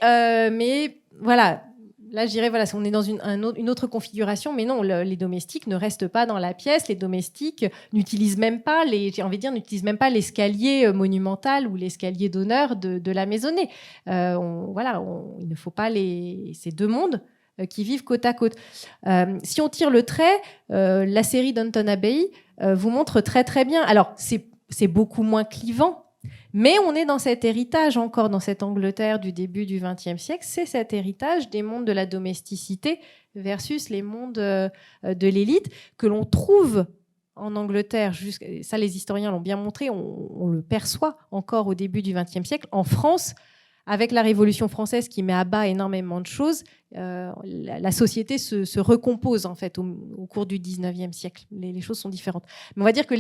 voilà. Là, je dirais, on est dans une autre configuration, mais non, les domestiques ne restent pas dans la pièce. Les domestiques n'utilisent même pas l'escalier monumental ou l'escalier d'honneur de la maisonnée. Il ne faut pas ces deux mondes qui vivent côte à côte. Si on tire le trait, la série Downton Abbey vous montre très très bien. Alors, c'est beaucoup moins clivant. Mais on est dans cet héritage, encore dans cette Angleterre du début du XXe siècle, c'est cet héritage des mondes de la domesticité versus les mondes de l'élite que l'on trouve en Angleterre. Ça, les historiens l'ont bien montré, on le perçoit encore au début du XXe siècle. En France, avec la Révolution française qui met à bas énormément de choses, la société se recompose en fait au cours du XIXe siècle. Les choses sont différentes. Mais on va dire que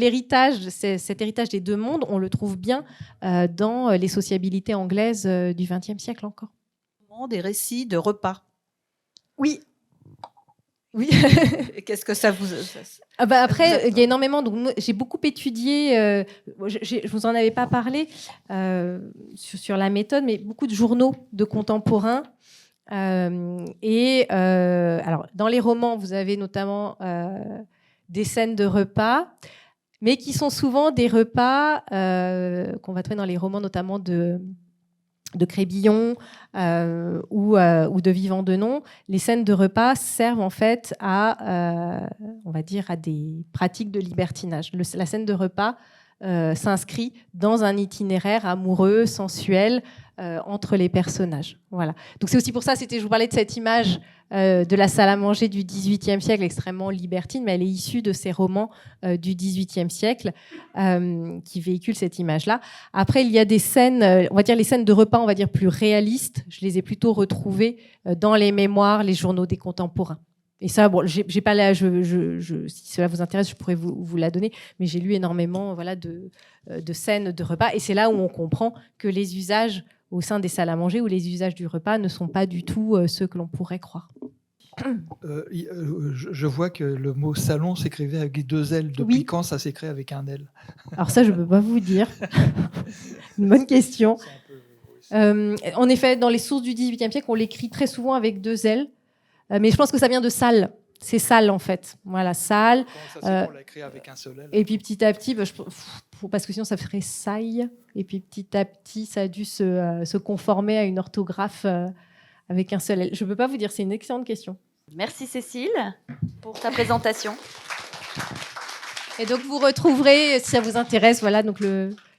cet héritage des deux mondes, on le trouve bien dans les sociabilités anglaises du XXe siècle encore. Des récits de repas. Oui. Oui. Et qu'est-ce que ça vous... Après, il y a énormément. Donc, j'ai beaucoup étudié. Je vous en avais pas parlé sur la méthode, mais beaucoup de journaux de contemporains. Alors, dans les romans, vous avez notamment des scènes de repas, mais qui sont souvent des repas qu'on va trouver dans les romans, notamment de Crébillon ou de Vivant Denon. Les scènes de repas servent en fait à des pratiques de libertinage. La scène de repas s'inscrit dans un itinéraire amoureux, sensuel entre les personnages. Voilà. Donc c'est aussi pour ça, je vous parlais de cette image de la salle à manger du XVIIIe siècle, extrêmement libertine, mais elle est issue de ces romans du XVIIIe siècle qui véhiculent cette image-là. Après, il y a des scènes, on va dire les scènes de repas, on va dire plus réalistes. Je les ai plutôt retrouvées dans les mémoires, les journaux des contemporains. Et ça, bon, j'ai pas là, si cela vous intéresse, je pourrais vous la donner, mais j'ai lu énormément de scènes de repas, et c'est là où on comprend que les usages au sein des salles à manger ou les usages du repas ne sont pas du tout ceux que l'on pourrait croire. Je vois que le mot salon s'écrivait avec 2 L. Depuis Oui. quand ça s'écrit avec un L? Alors ça, je ne peux pas vous dire. Une bonne question. En effet, dans les sources du XVIIIe siècle, on l'écrit très souvent avec 2 L. Mais je pense que ça vient de salle. C'est salle, en fait. Voilà, salle. Comment ça, on l'a écrit avec un seul L? Et puis petit à petit, parce que sinon ça ferait saille. Et puis petit à petit, ça a dû se conformer à une orthographe avec un seul L. Je ne peux pas vous dire, c'est une excellente question. Merci Cécile pour ta présentation. Et donc vous retrouverez, si ça vous intéresse, voilà, donc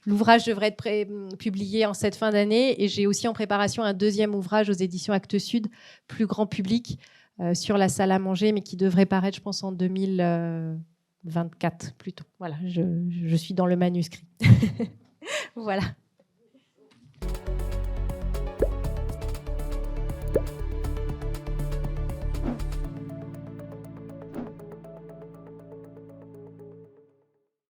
l'ouvrage devrait être publié en cette fin d'année. Et j'ai aussi en préparation un 2e ouvrage aux éditions Actes Sud, plus grand public, sur la salle à manger, mais qui devrait paraître, je pense, en 2024 plutôt. Voilà, je suis dans le manuscrit. Voilà.